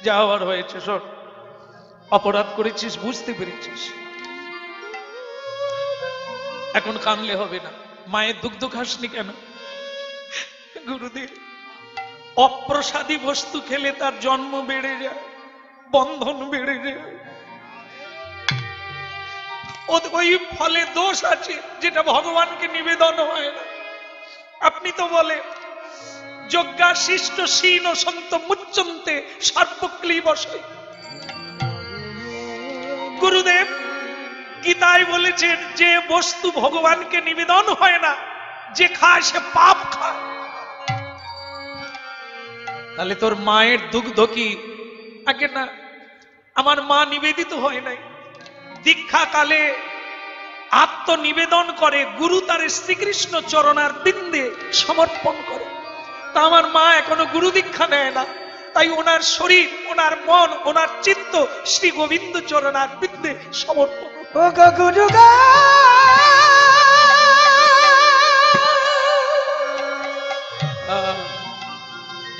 যা হওয়ার হয়েছে শোন, অপরাধ করেছিস, বুঝতে পেরেছিস, এখন কানলে হবে না। মায়ের দুগ্ধ খাসনি কেন? গুরুদেব, অপ্রসাদী বস্তু খেলে তার জন্ম বেড়ে যায়, বন্ধন বেড়ে যায়, ওই ফলে দোষ আছে যেটা ভগবানকে নিবেদন হয় না। আপনি তো বলে যজ্ঞা শিষ্ট শীন সন্ত মুচ্চন্তে সর্বক্লীবশৈ। গুরুদেব গীতায় বলেছেন যে বস্তু ভগবানকে নিবেদন হয় না, যে খায় সে পাপ খায়। তাহলে তোর মায়ের দুগ্ধ কি আগে না? আমার মা নিবেদিত হয় নাই, দীক্ষা কালে আত্মনিবেদন করে, গুরু তার শ্রীকৃষ্ণ চরণার বিন্দে সমর্পণ করে। তা আমার মা এখনো গুরু দীক্ষা নেয় না, তাই ওনার শরীর, ওনার মন, ওনার চিত্ত শ্রী গোবিন্দ চরণার বিন্দে সমর্পণ।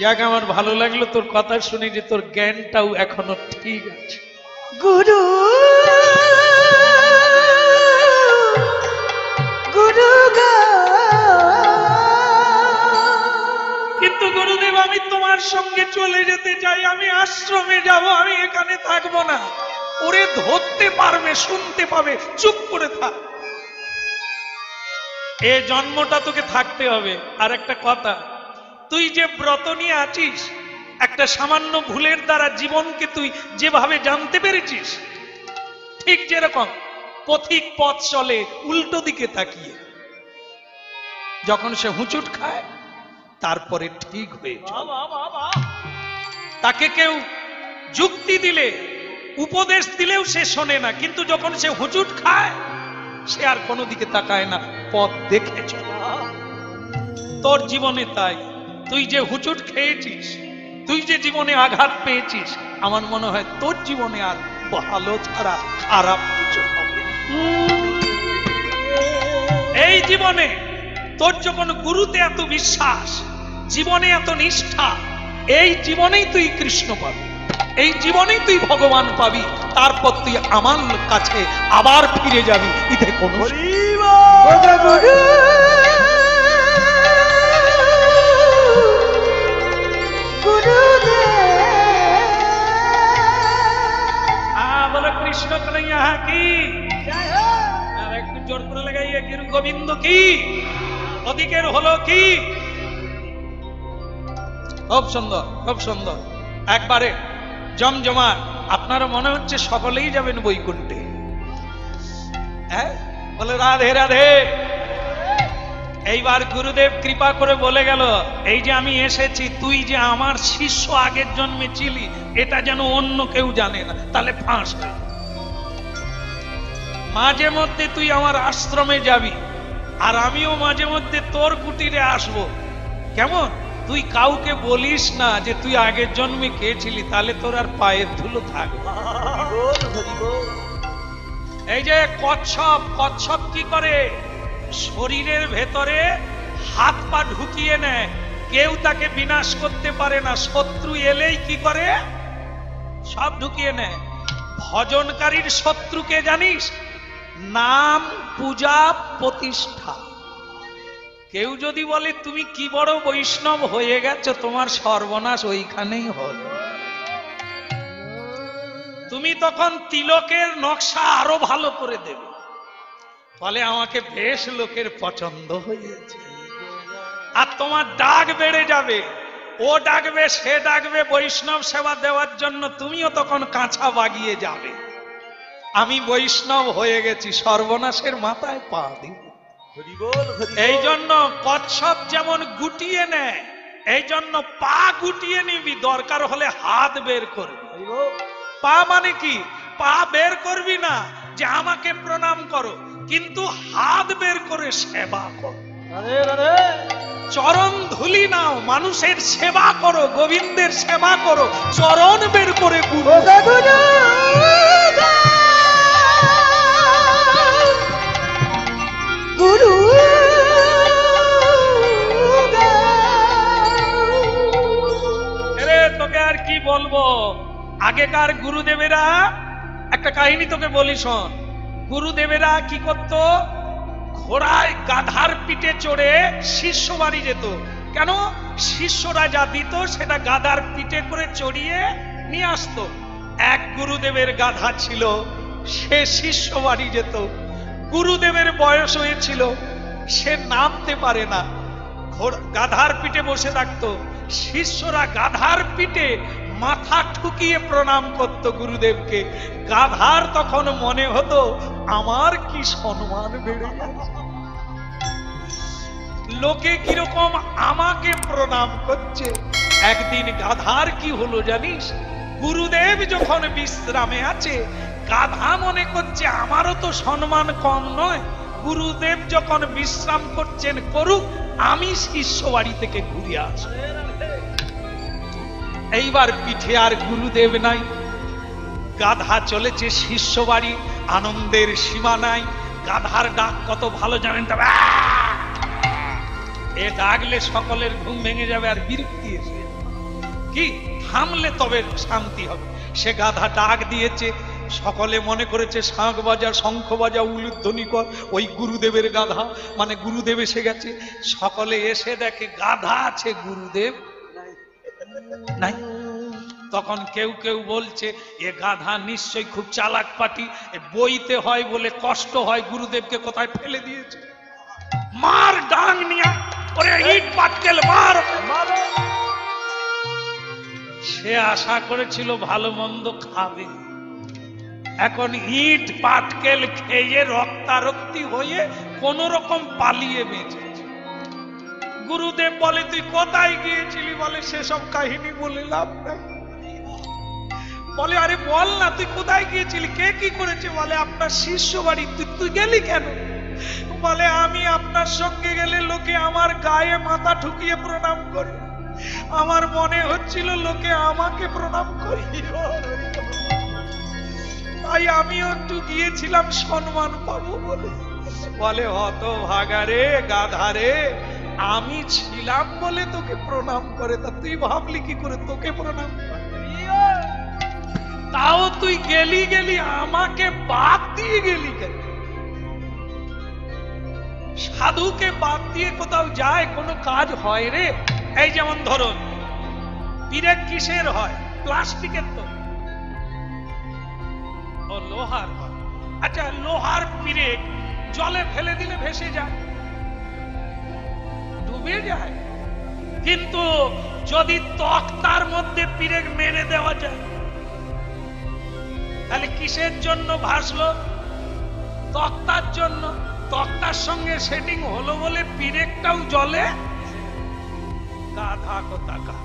যাক, আমার ভালো লাগলো তোর কথা শুনে যে তোর জ্ঞানটাও এখনো ঠিক আছে। গুরু গুরু কিন্তু গুরুদেব আমি তোমার সঙ্গে চলে যেতে চাই, আমি আশ্রমে যাব, আমি এখানে থাকবো না। ওরে ধরতে পারবে, শুনতে পাবে, চুপ করে থাক। এ জন্মটা তোকে থাকতে হবে। আর একটা কথা, তুই যে ব্রত নিয়ে আছিস, একটা সামান্য ভুলের দ্বারা জীবনকে তুই যেভাবে জানতে পেরেছিস, ঠিক যেরকম পথিক পথ চলে উল্টো দিকে তাকিয়ে, যখন সে হুঁচুট খায় তারপরে ঠিক হয়ে চলে। তাকে কেউ যুক্তি দিলে, উপদেশ দিলেও সে শোনে না, কিন্তু যখন সে হুঁচুট খায় সে আর কোনো দিকে তাকায় না, পথ দেখে চলে। তোর জীবনে তাই, তুই যে হুঁচুট খেয়েছিস, তুই যে জীবনে আঘাত পেয়েছিস, আমার মনে হয় তোর জীবনে আর ভালো ছাড়া খারাপ কিছু হবে। এই জীবনে তোর যখন গুরুতে এত বিশ্বাস, জীবনে এত নিষ্ঠা, এই জীবনেই তুই কৃষ্ণ পাবি, এই জীবনেই তুই ভগবান পাবি। তারপর তুই আমার কাছে আবার ফিরে যাবি, এতে কোনো বলো কৃষ্ণ কন্হैया কি, আর একটু জোর করে লাগাইয়ে গুরু গোবিন্দ কি, অধিকের হলো কি। খুব সুন্দর, খুব সুন্দর, একবারে জমজমাট। আপনারা মনে হচ্ছে সকলেই যাবেন বৈকুণ্ঠে। হ্যাঁ, বলে রাধে রাধে। এইবার গুরুদেব কৃপা করে বলে গেল, এই যে আমি এসেছি, তুই যে আমার শিষ্য আগের জন্মে ছিলি, এটা যেন অন্য কেউ জানে না, তাহলে ফাঁস হয়। মাঝে মধ্যে তুই আমার আশ্রমে যাবি, আর আমিও মাঝে মধ্যে তোর কুটিরে আসব। কেমন? তুই কাউকে বলিস না যে তুই আগের জন্মে কে ছিলি, তাহলে তোর আর পায়ের ধুলো থাকবে। এই যে কচ্ছপ, কচ্ছপ কি করে? শরীরের ভেতরে হাত পা ঢুকিয়ে নেয়, কেউ তাকে বিনাশ করতে পারে না। শত্রু এলেই কি করে? সব ঢুকিয়ে নেয়। ভজনকারীর শত্রুকে জানিস? নাম, পূজা, প্রতিষ্ঠা। কেউ যদি বলে তুমি কি বড় বৈষ্ণব হয়ে গেছো, তোমার সর্বনাশ ওইখানেই হলো। তুমি তখন তিলকের নকশা আরো ভালো করে দেবে, ফলে আমাকে বেশ লোকের পছন্দ হয়েছে, আর তোমার ডাক বেড়ে যাবে। ও ডাকবে, সে ডাকবে বৈষ্ণব সেবা দেওয়ার জন্য, তুমিও তখন কাঁচা বাগিয়ে যাবে। আমি বৈষ্ণব হয়ে গেছি, সর্বনাশের মাথায় পা দিব। এই জন্য কচ্ছপ যেমন গুটিয়ে নেয়, এই জন্য পা গুটিয়ে নিবি, দরকার হলে হাত বের করবি। পা মানে কি? পা বের করবি না যে আমাকে প্রণাম করো, কিন্তু হাত বের করে সেবা করো। চরণ ধুলি নাও, মানুষের সেবা করো, গোবিন্দের সেবা করো, চরণ বের করে গুরু গুরু আরে তোকে আর কি বলবো, আগেকার গুরুদেবেরা, একটা কাহিনী তোকে বলি শোন। গুরুদেবেরা কি করত? ঘোড়ায় গাধার পিঠে চড়ে শিষ্য বাড়ি যেত। কেন? শিষ্যরা যা দিত সেটা গাধার পিঠে করে চড়িয়ে নিয়ে আসতো। এক গুরুদেবের গাধা ছিল, সে শিষ্য বাড়ি যেত। গুরুদেবের বয়স হয়েছিল, সে নামতে পারে না, গাধার পিঠে বসে থাকতো। শিষ্যরা গাধার পিঠে মাথা ঠুকিয়ে প্রণাম করত গুরুদেবকে। গাধার তখন মনে হতো আমার কি সম্মান বেড়ে গেছে, লোকে কিরকম আমাকে প্রণাম করছে। একদিন গাধার কি হলো জানিস? গুরুদেব যখন বিশ্রামে আছে, গাধা মনে করছে আমারও তো সম্মান কম নয়, গুরুদেব যখন বিশ্রাম করছেন করুক, আমি শিষ্য বাড়ি থেকে ঘুরে আসব। এইবার পিঠে আর গুরুদেব নাই, গাধা চলেছে শিষ্য বাড়ি, আনন্দের সীমা নাই। গাধার ডাক কত ভালো জানেন তবে, এ ডাকলে সকলের ঘুম ভেঙে যাবে আর বিরক্তি এসে কি থামলে তবে শান্তি হবে। সে গাধা ডাক দিয়েছে, সকলে মনে করেছে শাঁখ বাজা, শঙ্খ বাজা, উলুধ্বনি কর, ওই গুরুদেবের গাধা, মানে গুরুদেব এসে গেছে। সকলে এসে দেখে গাধা আছে, গুরুদেব নাই। তখন কেউ কেউ বলছে এ গাধা নিশ্চয়ই খুব চালাক পাটি, বইতে হয় বলে কষ্ট হয়, গুরুদেবকে কোথায় ফেলে দিয়েছে। মার ডাং নিয়া, ওরে ইট পাটকেল মার। সে আশা করেছিল ভালো মন্দ খাবে, এখন ইট পাটকেল খেয়ে রক্তারক্তি হয়ে কোন রকম পালিয়ে বেঁচেছে। গুরুদেব বলে তুই কোথায় গিয়েছিলি? বলে সেসব কাহিনী বলে লাভ নাই। বলে আরে বল না তুই কোথায় গিয়েছিলি, কে কি করেছে? বলে আপনার শিষ্য বাড়ি। তুই গেলি কেন? বলে আমি আপনার সঙ্গে গেলে লোকে আমার গায়ে মাথা ঠুকিয়ে প্রণাম করে, আমার মনে হচ্ছিল লোকে আমাকে প্রণাম করে, তাই আমিও একটু গিয়েছিলাম সম্মান পাবো বলে। বলে হতভাগারে গাধারে, আমি ছিলাম বলে তোকে প্রণাম করে, তা তুই ভাবলি কি করে তোকে প্রণাম করে? তাও তুই গেলি আমাকে বাদ দিয়ে গেলি কেন? সাধুকে বাদ দিয়ে কোথাও যায় কোনো কাজ হয় রে? এই যেমন ধরুন পিরেক কিসের হয়? প্লাস্টিকের তো, ও লোহার হয়। আচ্ছা লোহার পিরেক জলে ফেলে দিলে ভেসে যায়, ডুবে যায়। কিন্তু যদি তক্তার মধ্যে পিরেক মেরে দেওয়া যায়, তাহলে কিসের জন্য ভাসলো? তক্তার জন্য। তক্তার সঙ্গে সেটিং হলো বলে পিরেকটাও জলে। গাধা কোথাকা,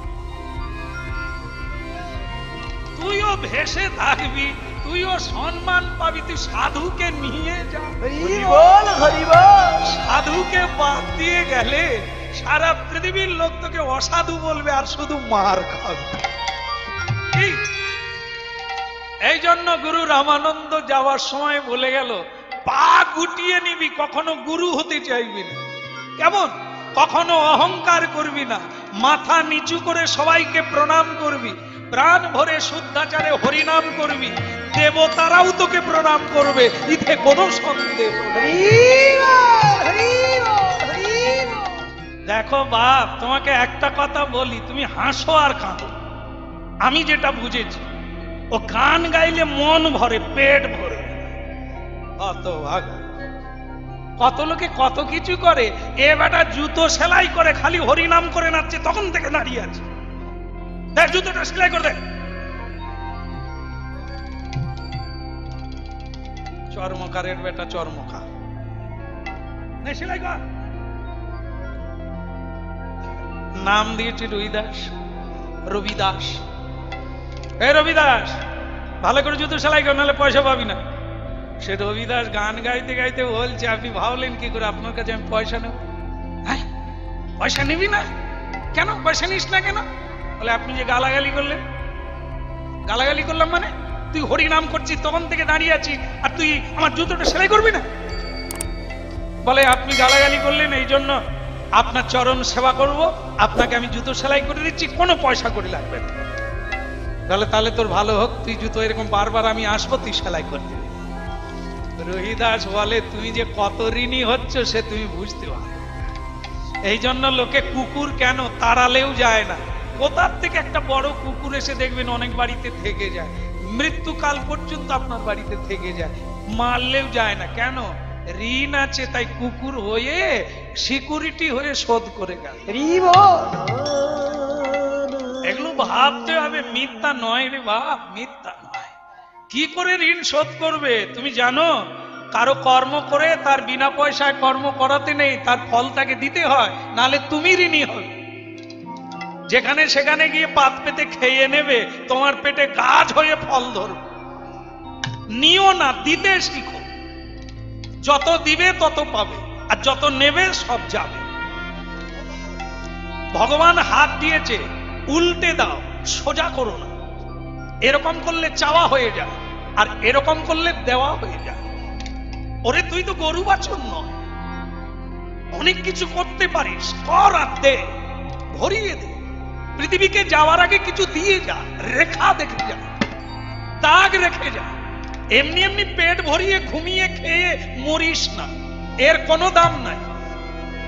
তুইও ভেসে থাকবি, তুইও সম্মান পাবি, তুই সাধুকে নিয়ে যা। সাধুকে বাদ দিয়ে গেলে সারা পৃথিবীর লোক তোকে অসাধু বলবে আর শুধু মার খাবে। এই জন্য গুরু রামানন্দ যাওয়ার সময় বলে গেল, পা গুটিয়ে নিবি, কখনো গুরু হতে চাইবি না। কেমন? কখনো অহংকার করবি না, মাথা নিচু করে সবাইকে প্রণাম করবি, প্রাণ ভরে শুদ্ধাচারে হরিনাম করবি, দেবতারাও তোকে প্রণাম করবে, ইতে কোনো সন্দেহ নেই। দেখো বাপ, তোমাকে একটা কথা বলি, তুমি হাসো আর কাঁদো, আমি যেটা বুঝেছি, ও গান গাইলে মন ভরে, পেট ভরে। কত ভাগা, কত লোকে কত কিছু করে, এ বেটা জুতো সেলাই করে খালি হরিনাম করে নাচছে, তখন থেকে দাঁড়িয়ে আছে। দেখ জুতোটা সেলাই করে দেখ। চর্মকারের বেটা চর্মকা, সেলাই কর। নাম দিয়েছি রবিদাস, রবিদাস। এই রবিদাস, ভালো করে জুতো সেলাই কর, নাহলে পয়সা পাবি না। সে রবিদাস গান গাইতে গাইতে বলছে, আপনি ভাবলেন কি করে আপনার কাছে আমি পয়সা নেব? হ্যাঁ, পয়সা নিবি না কেন? পয়সা নিস না কেন? বলে আপনি যে গালাগালি করলেন। গালাগালি করলাম মানে? তুই হরি নাম করছিস, তখন থেকে দাঁড়িয়ে আছি, আর তুই আমার জুতোটা সেলাই করবি না? বলে আপনি গালাগালি করলেন, এই জন্য আপনার চরণ সেবা করব, আপনাকে আমি জুতো সেলাই করে দিচ্ছি, কোনো পয়সা করে লাগবে না। তাহলে তোর ভালো হোক, তুই জুতো এরকম বারবার আমি আসবো, তুই সেলাই করতে। রোহিদাস বলে তুমি যে কত ঋণী হচ্ছ সে তুমি বুঝতে পারো। এই জন্য লোকে কুকুর কেন তাড়ালেও যায় না। কোথার থেকে একটা বড় কুকুর এসে দেখবেন অনেক বাড়িতে থেকে যায়, মৃত্যুকাল পর্যন্ত আপনার বাড়িতে থেকে যায়, মারলেও যায় না। কেন? ঋণ আছে, তাই কুকুর হয়ে সিকিউরিটি হয়ে শোধ করে গেল। এগুলো ভাবতে হবে, মিথ্যা নয় রে বাপ, মিথ্যা নয়। কি করে ঋণ শোধ করবে? তুমি জানো কারো কর্ম করে তার বিনা পয়সায় কর্ম করাতে নেই, তার ফল তাকে দিতে হয়, নালে তুমি ঋণী হবে। যেখানে সেখানে গিয়ে পাত পেতে খেয়ে নেবে, তোমার পেটে গাছ হয়ে ফল ধরবে। নিও না, দিতে শিখো। যত দিবে তত পাবে, আর যত নেবে সব যাবে। ভগবান হাত দিয়েছে, উল্টে দাও, সোজা করো না। এরকম করলে চাওয়া হয়ে যায়, আর এরকম করলে দেওয়া হয়ে যায়। ওরে তুই তো গরু বাছুর নয়, অনেক কিছু করতে পারিস, কর আর দে, ভরিয়ে দে। পৃথিবীকে যাওয়ার আগে কিছু দিয়ে যা, রেখা দেখে যা, দাগ রেখে যা। এমনি এমনি পেট ভরিয়ে ঘুমিয়ে খেয়ে মরিস না, এর কোনো দাম নাই।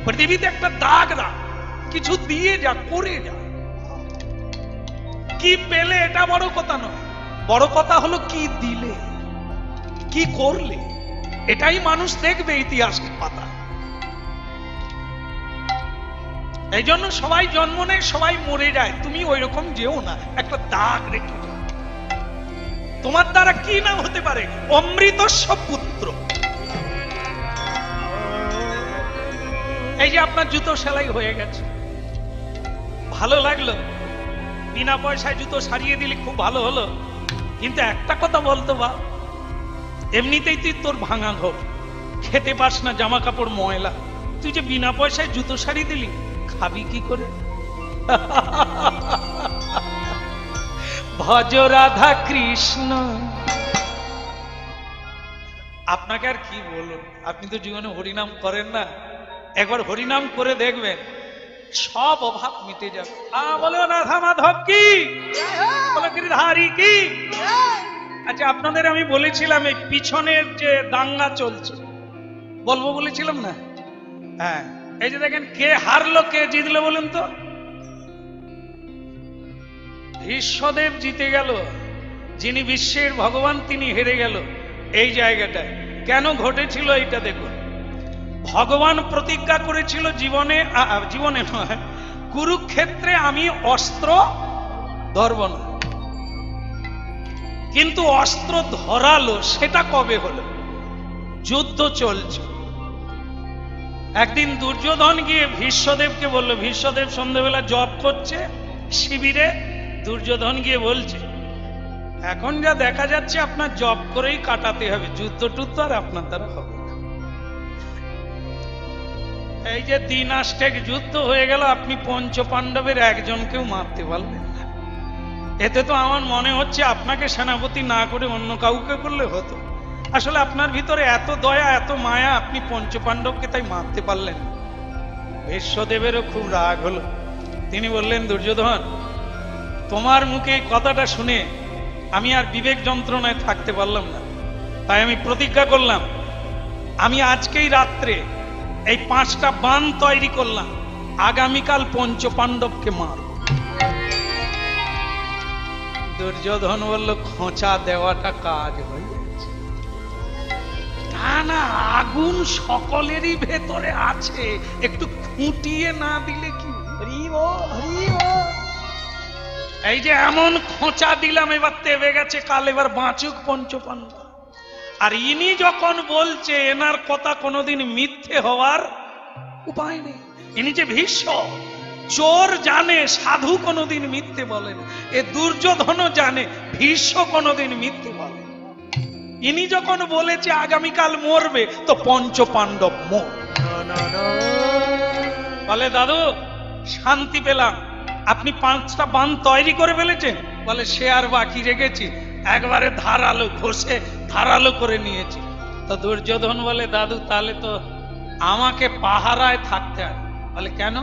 পৃথিবীতে একটা দাগ রাখ, কিছু দিয়ে যা, করে যা। কি পেলে এটা বড় কথা নয়, বড় কথা হলো কি দিলে, কি করলে। এটাই মানুষ দেখবে ইতিহাসের পাতা। এই জন্য সবাই জন্ম নেয়, সবাই মরে যায়, তুমি ওই রকম যেও না, একটা দাগ রেখে যাও। তোমার দ্বারা কি নাম হতে পারে? অমৃতস্য পুত্র। এই যে আপনার জুতো সেলাই হয়ে গেছে, ভালো লাগলো, বিনা পয়সায় জুতো সারিয়ে দিলে খুব ভালো হলো। কিন্তু একটা কথা বলতো বা, এমনিতেই তুই তোর ভাঙা ঘর, খেতে পাস না, জামা কাপড় ময়লা, তুই যে বিনা পয়সায় জুতো সারিয়ে দিলি, খাবি কি করে? ভজ রাধা কৃষ্ণ। আপনাকে আর কি বলুন, আপনি তো জীবনে হরিনাম করেন না, একবার হরিনাম করে দেখবেন, সব অভাব মিটে যাবে। বলো রাধা মাধব কি, বলো গিরিধারী কি। আচ্ছা, আপনাদের আমি বলেছিলাম এই পিছনের যে দাঙ্গা চলছে, বলবো বলেছিলাম না? হ্যাঁ, এই যে দেখেন, কে হারলো কে জিতলো বলুন তো? ভীষ্মদেব জিতে গেল, যিনি বিশ্বের ভগবান তিনি হেরে গেল। এই জায়গাটায় কেন ঘটেছিল এটা দেখুন। ভগবান প্রতিজ্ঞা করেছিল জীবনে নয়, কুরুক্ষেত্রে আমি অস্ত্র ধরব না। কিন্তু অস্ত্র ধরালো, সেটা কবে হলো? যুদ্ধ চলছে। একদিন দুর্যোধন গিয়ে ভীষ্মদেবকে বলল, ভীষ্মদেব সন্ধ্যাবেলা জপ করছে শিবিরে, দুর্যোধন গিয়ে বলছে, এখন যা দেখা যাচ্ছে আপনার জপ করেই কাটাতে হবে, যুদ্ধ টুদ্ধ আর আপনার দ্বারা হবে না। এই যে দিনাষ্টেক যুদ্ধ হয়ে গেল, আপনি পঞ্চ পাণ্ডবের একজনকেও মারতে পারলেন না। এতে তো আমার মনে হচ্ছে আপনাকে সেনাপতি না করে অন্য কাউকে করলে হতো। আসলে আপনার ভিতরে এত দয়া, এত মায়া, আপনি পঞ্চ পাণ্ডবকে তাই মারতে পারলেন। ভীষ্মদেবেরও খুব রাগ হলো। তিনি বললেন, দুর্যোধন, তোমার মুখে এই কথাটা শুনে আমি আর বিবেক যন্ত্রণায় থাকতে পারলাম না, তাই আমি প্রতিজ্ঞা করলাম, আমি আজকেই রাত্রে এই 5টা বাণ তৈরি করলাম, আগামীকাল পঞ্চ পাণ্ডবকে মারব। দুর্যোধন বলল, খোঁচা দেওয়াটা কাজ হয়ে গেছে। না, আগুন সকলেরই ভেতরে আছে, একটু খুঁটিয়ে না দিলে কি? এই যে এমন খোঁচা দিলাম, এবার তেবে গেছে, কাল এবার বাঁচুক পঞ্চ পাণ্ডব। আর ইনি যখন বলছে, এনার কথা কোনোদিন মিথ্যে হওয়ার উপায় নেই। ইনি যে ভীষ্ম, চোর জানে সাধু কোনোদিন মিথ্যে বলে না। এ দুর্যোধনও জানে ভীষ্ম কোনোদিন মিথ্যে বলে। ইনি যখন বলেছে আগামীকাল মরবে, তো পঞ্চ পাণ্ডব মর। বলে, দাদু শান্তি পেলাম, আপনি 5টা বাণ তৈরি করে ফেলেছেন। বলে, সে আর বাকি রেখেছি, একবারে ধারালো ঘষে ধারালো করে নিয়েছি। তো দুর্যোধন বলে, দাদু তাহলে তো আমাকে পাহারায় থাকতে হবে। বলে, কেন?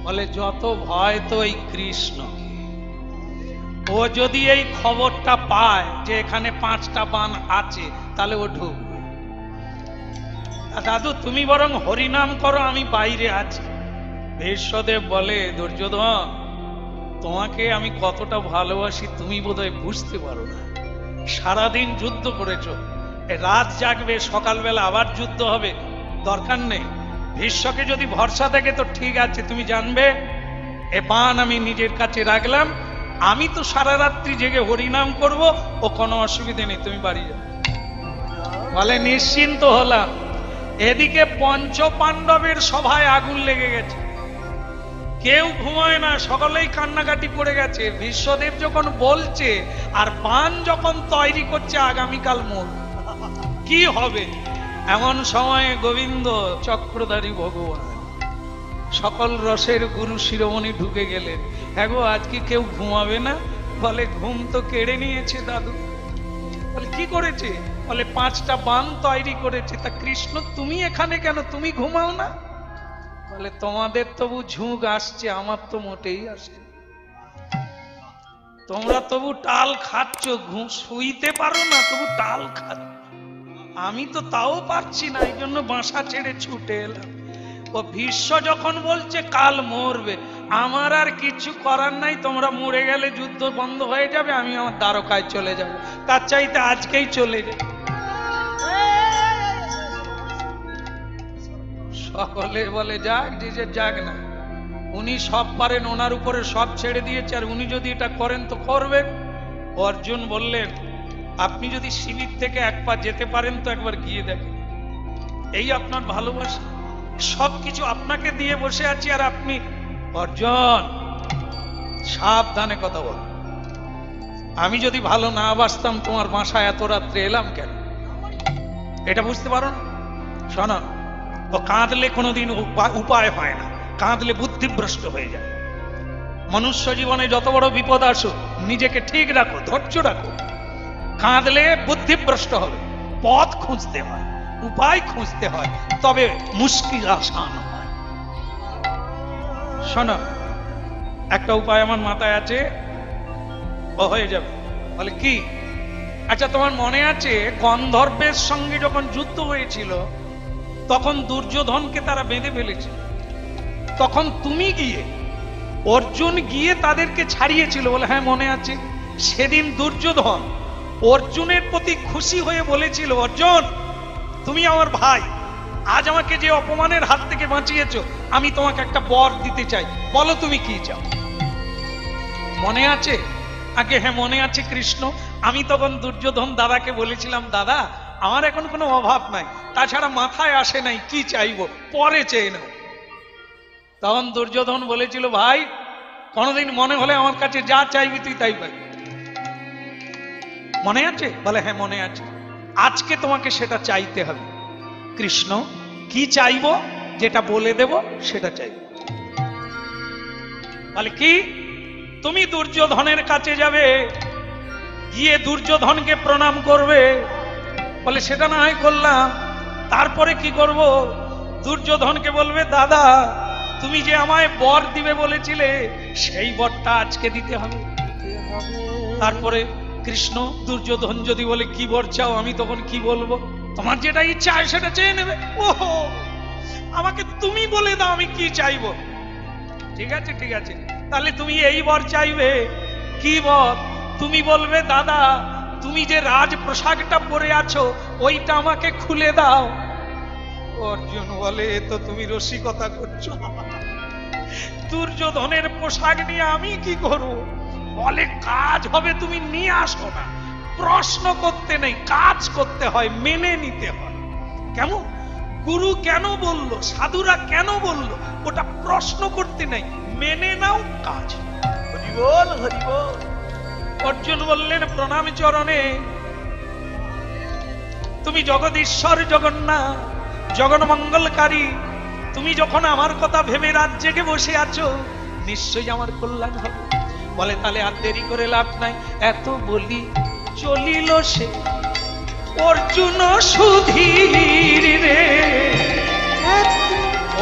বলে, যত ভয় তো এই কৃষ্ণ, ও যদি এই খবরটা পায় যে এখানে 5টা বান আছে, তাহলে ও ঢুকবে। দাদু তুমি বরং হরিনাম করো, আমি বাইরে আছি। ভীষ্মদেব বলে, দুর্যোধন তোমাকে আমি কতটা ভালোবাসি তুমি বোধহয় বুঝতে পারো না। সারাদিন যুদ্ধ করেছো, রাত জাগবে, সকালবেলা আবার যুদ্ধ হবে, দরকার নেই। ভীষ্মকে যদি ভরসা থাকে তো ঠিক আছে, তুমি জানবে এ বান আমি নিজের কাছে রাখলাম, আমি তো সারা রাত্রি জেগে হরিনাম করব, ও কোনো অসুবিধে নেই, তুমি বাড়ি যাও। বলে নিশ্চিন্ত হলাম। এদিকে পঞ্চ পাণ্ডবের সভায় আগুন লেগে গেছে, কেউ ঘুমায় না, সকলেই কান্নাকাটি পড়ে গেছে। ভীষ্মদেব যখন বলছে আর বান যখন তৈরি করছে আগামীকাল মোর কি হবে, এমন সময়ে গোবিন্দ চক্রধারী ভগবান সকল রসের গুরু শিরোমণি ঢুকে গেলেন। হ্যাঁ গো, আজকে কেউ ঘুমাবে না? বলে ঘুম তো কেড়ে নিয়েছে দাদু। বলে কি করেছে? বলে 5টা বান তৈরি করেছে। তা কৃষ্ণ তুমি এখানে কেন, তুমি ঘুমাও না? বলে তোমাদের তবু ঝুঁক আসছে, আমার তো মোটেই আসে। তোমরা তবু টাল খাচ্ছ, শুইতে পারো না, তবু টাল খাচ্ছ, আমি তো তাও পারছি না, এই জন্য বাসা ছেড়ে ছুটে এলাম। ও ভীষ্ম যখন বলছে কাল মরবে, আমার আর কিছু করার নাই, তোমরা মরে গেলে যুদ্ধ বন্ধ হয়ে যাবে, আমি আমার দ্বারকায় চলে যাব, তার চাইতে আজকেই চলে যাই। সকলে বলে যাক, যে যাক না, উনি সব পারেন, ওনার উপরে সব ছেড়ে দিয়েছে, আর উনি যদি এটা করেন তো করবেন। অর্জুন বললেন, আপনি যদি শিবির থেকে এক পা যেতে পারেন তো একবার গিয়ে দেখেন, এই আপনার ভালোবাসা, সবকিছু আপনাকে দিয়ে বসে আছি আর আপনি। অর্জুন সাবধানে কথা বল, আমি যদি ভালো না বাসতাম তোমার বাসায় এত রাত্রে এলাম কেন? এটা বুঝতে পারো না? শোনো, ও কাঁদলে কোনোদিন উপায় হয় না, কাঁদলে বুদ্ধিভ্রষ্ট হয়ে যায়। মনুষ্য জীবনে যত বড় বিপদ আসুক, নিজেকে ঠিক রাখো, ধৈর্য রাখো। কাঁদলে বুদ্ধিভ্রষ্ট হবে, পথ খুঁজতে হয়, উপায় খুঁজতে হয়, তবে মুশকিল আসান হয়। শোনো, একটা উপায় আমার মাথায় আছে, ও হয়ে যাবে। বলে কি? আচ্ছা তোমার মনে আছে গন্ধর্বের সঙ্গে যখন যুদ্ধ হয়েছিল তখন দুর্যোধনকে তারা বেঁধে ফেলেছিল, তখন তুমি গিয়ে, অর্জুন গিয়ে তাদেরকে ছাড়িয়েছিল? বলে হ্যাঁ মনে আছে। সেদিন দুর্যোধন অর্জুনের প্রতি খুশি হয়ে বলেছিল, অর্জুন তুমি আমার ভাই, আজ আমাকে যে অপমানের হাত থেকে বাঁচিয়েছো, আমি তোমাকে একটা বর দিতে চাই, বলো তুমি কি চাও। মনে আছে? আগে হ্যাঁ মনে আছে কৃষ্ণ। আমি তখন দুর্যোধন দাদাকে বলেছিলাম, দাদা আমার এখন কোনো অভাব নাই, তাছাড়া মাথায় আসে নাই কি চাইবো, পরে চেয়ে নাও। তখন দুর্যোধন বলেছিল, ভাই কোনোদিন মনে হলে আমার কাছে যা চাইবি তুই তাই পাই। মনে আছে? বলে হ্যাঁ মনে আছে। আজকে তোমাকে সেটা চাইতে হবে। কৃষ্ণ কি চাইবো, যেটা বলে দেব সেটা চাইবো। বলে কি? তুমি দুর্যোধনের কাছে যাবে, গিয়ে দুর্যোধনকে প্রণাম করবে। বলে সেটা না হয় করলাম, তারপরে কি করব? দুর্যোধনকে বলবে, দাদা তুমি যে আমায় বর দিবে বলেছিলে, সেই বরটা আজকে দিতে হবে। তারপরে কৃষ্ণ, দুর্যোধন যদি বলে কি বর চাও, আমি তখন কি বলবো? তোমার যেটা ইচ্ছা হয় সেটা চেয়ে নেবে। ওহো, আমাকে তুমি বলে দাও আমি কি চাইবো। ঠিক আছে ঠিক আছে, তাহলে তুমি এই বর চাইবে। কি বর? তুমি বলবে, দাদা তুমি যে রাজ পোশাকটা পরে আছো ওইটা আমাকে খুলে দাও। অর্জুন বলে, তো তুমি রসিকতা করছো, দুর্যোধনের পোশাক নিয়ে আমি কি করব? বলে কাজ হবে, তুমি নিয়ে আসো না, প্রশ্ন করতে নেই, কাজ করতে হয়, মেনে নিতে হয়। কেমন? গুরু কেন বললো, সাধুরা কেন বললো, ওটা প্রশ্ন করতে নেই, মেনে নাও, কাজ। হরি বল হরি বল। অর্জুন বললেন, প্রণাম চরণে। তুমি জগদীশ্বর জগন্নাথ, জগন্মঙ্গলকারী, তুমি যখন আমার কথা ভেবে রাত জেগে বসে আছো, নিশ্চয়ই আমার কল্যাণ হবে। বলে তাহলে আর দেরি করে লাভ নাই, এত বলি চলিল সে অর্জুন সুধীর রে,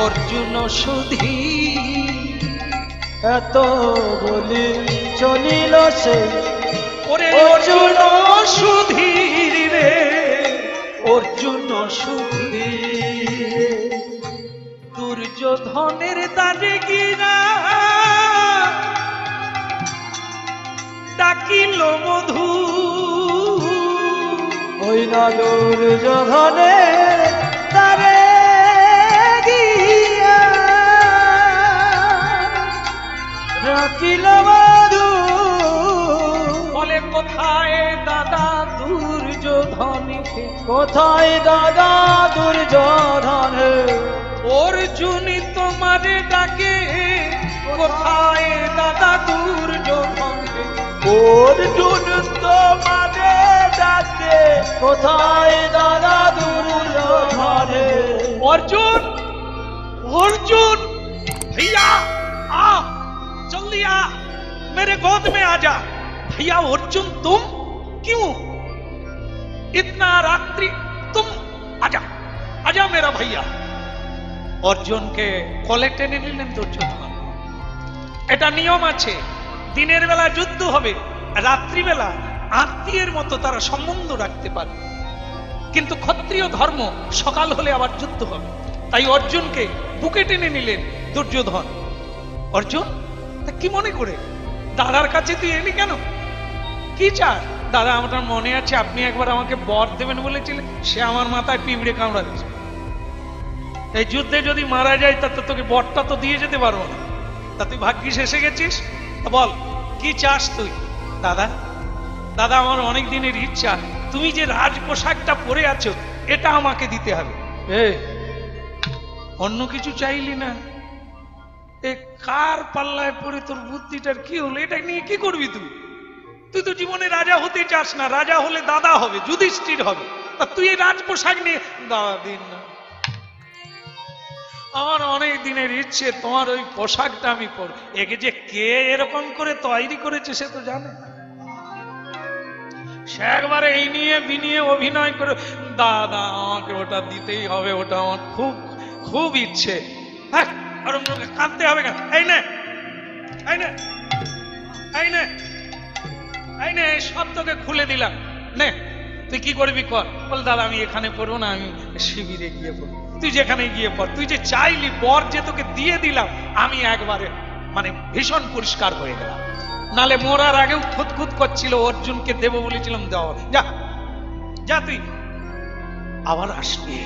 অর্জুন সুধীর, এত বলি চলিল সে ওরে অর্জুন সুধীর রে, অর্জুন সুধীর, দুর্যোধনের দ্বারে গিরা ডাকিল মধু, ওই না দুর্যোধনের দ্বারে গিয়া ডাকিল মধু। বলে কোথায় দাদা দুর্যোধনকে, কোথায় দাদা দুর্যোধনে, অর্জুনই তোমারে ডাকে, কোথায় দাদা দুর্যোধনকে, অর্জুন তোমারে ডাকে, কোথায় দাদা দুর্যোধনে। अर्जुन अर्जुन भैया आ जल्दी आ मेरे गोद में आ जा। भैया अर्जुन तुम क्यों इतना रात्रि, तुम आजा आजा मेरा भैया। अर्जुनকে কোলে টেনে নিলেন দুর্যোধন। এটা নিয়ম আছে, দিনের বেলা যুদ্ধ হবে, রাত্রি বেলা আত্মীয়ের মতো তারা সম্বন্ধ রাখতে পারে, কিন্তু ক্ষত্রিয় ধর্ম সকাল হলে আবার যুদ্ধ হবে। তাই অর্জুনকে বুকে টেনে নিলেন দুর্যোধন। অর্জুন তা কি মনে করে দাদার কাছে তুই এলি কেন, কি চাস? দাদা আমার মনে আছে আপনি একবার আমাকে বর দেবেন বলেছিলেন, সে আমার মাথায় পিঁপড়ে কামড়াচ্ছে। এই যুদ্ধে যদি মারা যায় তা তো তোকে বরটা তো দিয়ে যেতে পারবো না, তা তুই ভাগ্যিস এসে গেছিস। বল কি চাস তুই? দাদা দাদা আমার অনেক দিনের ইচ্ছা, তুমি যে রাজ পোশাকটা পরে আছো এটা আমাকে দিতে হবে। অন্য কিছু চাইলি না? এ কার পাল্লায় পড়ে তোর বুদ্ধিটার কি হলো? এটা নিয়ে কি করবি তুই? তুই তো জীবনে রাজা হতে চাস না, রাজা হলে দাদা হবে, যুধিষ্ঠির হবে, তা তুই এই রাজ পোশাক নিয়ে দাদা দিন না। আমার অনেক দিনের ইচ্ছে তোমার ওই পোশাকটা আমি পর। একে যে কে এরকম করে তৈরি করেছে সে তো জানে না, সে একবারে এই নিয়ে বিনিয়ে অভিনয় করে দাদা আমাকে ওটা দিতেই হবে, ওটা আমার খুব খুব ইচ্ছে। হ্যাঁ কাঁদতে হবে কেন? এই নে এই নে এই নে এই নে, সব তোকে খুলে দিলাম, নে তুই কি করবি কর। বল দাদা আমি এখানে পড়বো না, আমি শিবিরে গিয়ে পড়বো। তুই যেখানে গিয়ে পড়, তুই যে চাইলি বর যে তোকে দিয়ে দিলাম, আমি একবারে মানে ভীষণ পরিষ্কার হয়ে গেলাম। নালে মরার আগেও খুঁতখুত করছিল, অর্জুনকে দেবো বলেছিলাম দেওয়া, যা যা তুই আবার আসবি।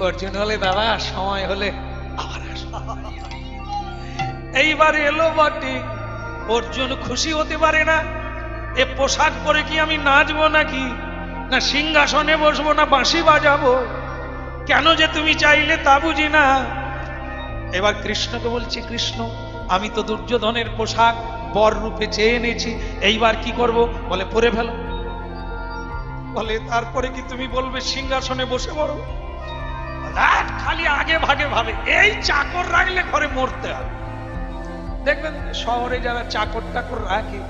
অর্জুন হলে দাদা সময় হলে আবার আসবি। এইবার এলো বটে, অর্জুন খুশি হতে পারে না। এ পোশাক পরে কি আমি নাচবো নাকি, না সিংহাসনে বসবো, না বাঁশি বাজাবো? কেন যে তুমি চাইলে তা বুঝি না। এবার কৃষ্ণকে বলছি, কৃষ্ণ আমি তো দুর্যোধনের পোশাক বর রূপে চেয়ে এনেছি, এইবার কি করব? বলে পরে ফেলো। বলে তারপরে কি তুমি বলবে সিংহাসনে বসে পড়ো? খালি আগে ভাগে ভাবে এই চাকর রাখলে ঘরে মরতে হবে। দেখবেন শহরে যারা চাকর টাকর রাখে,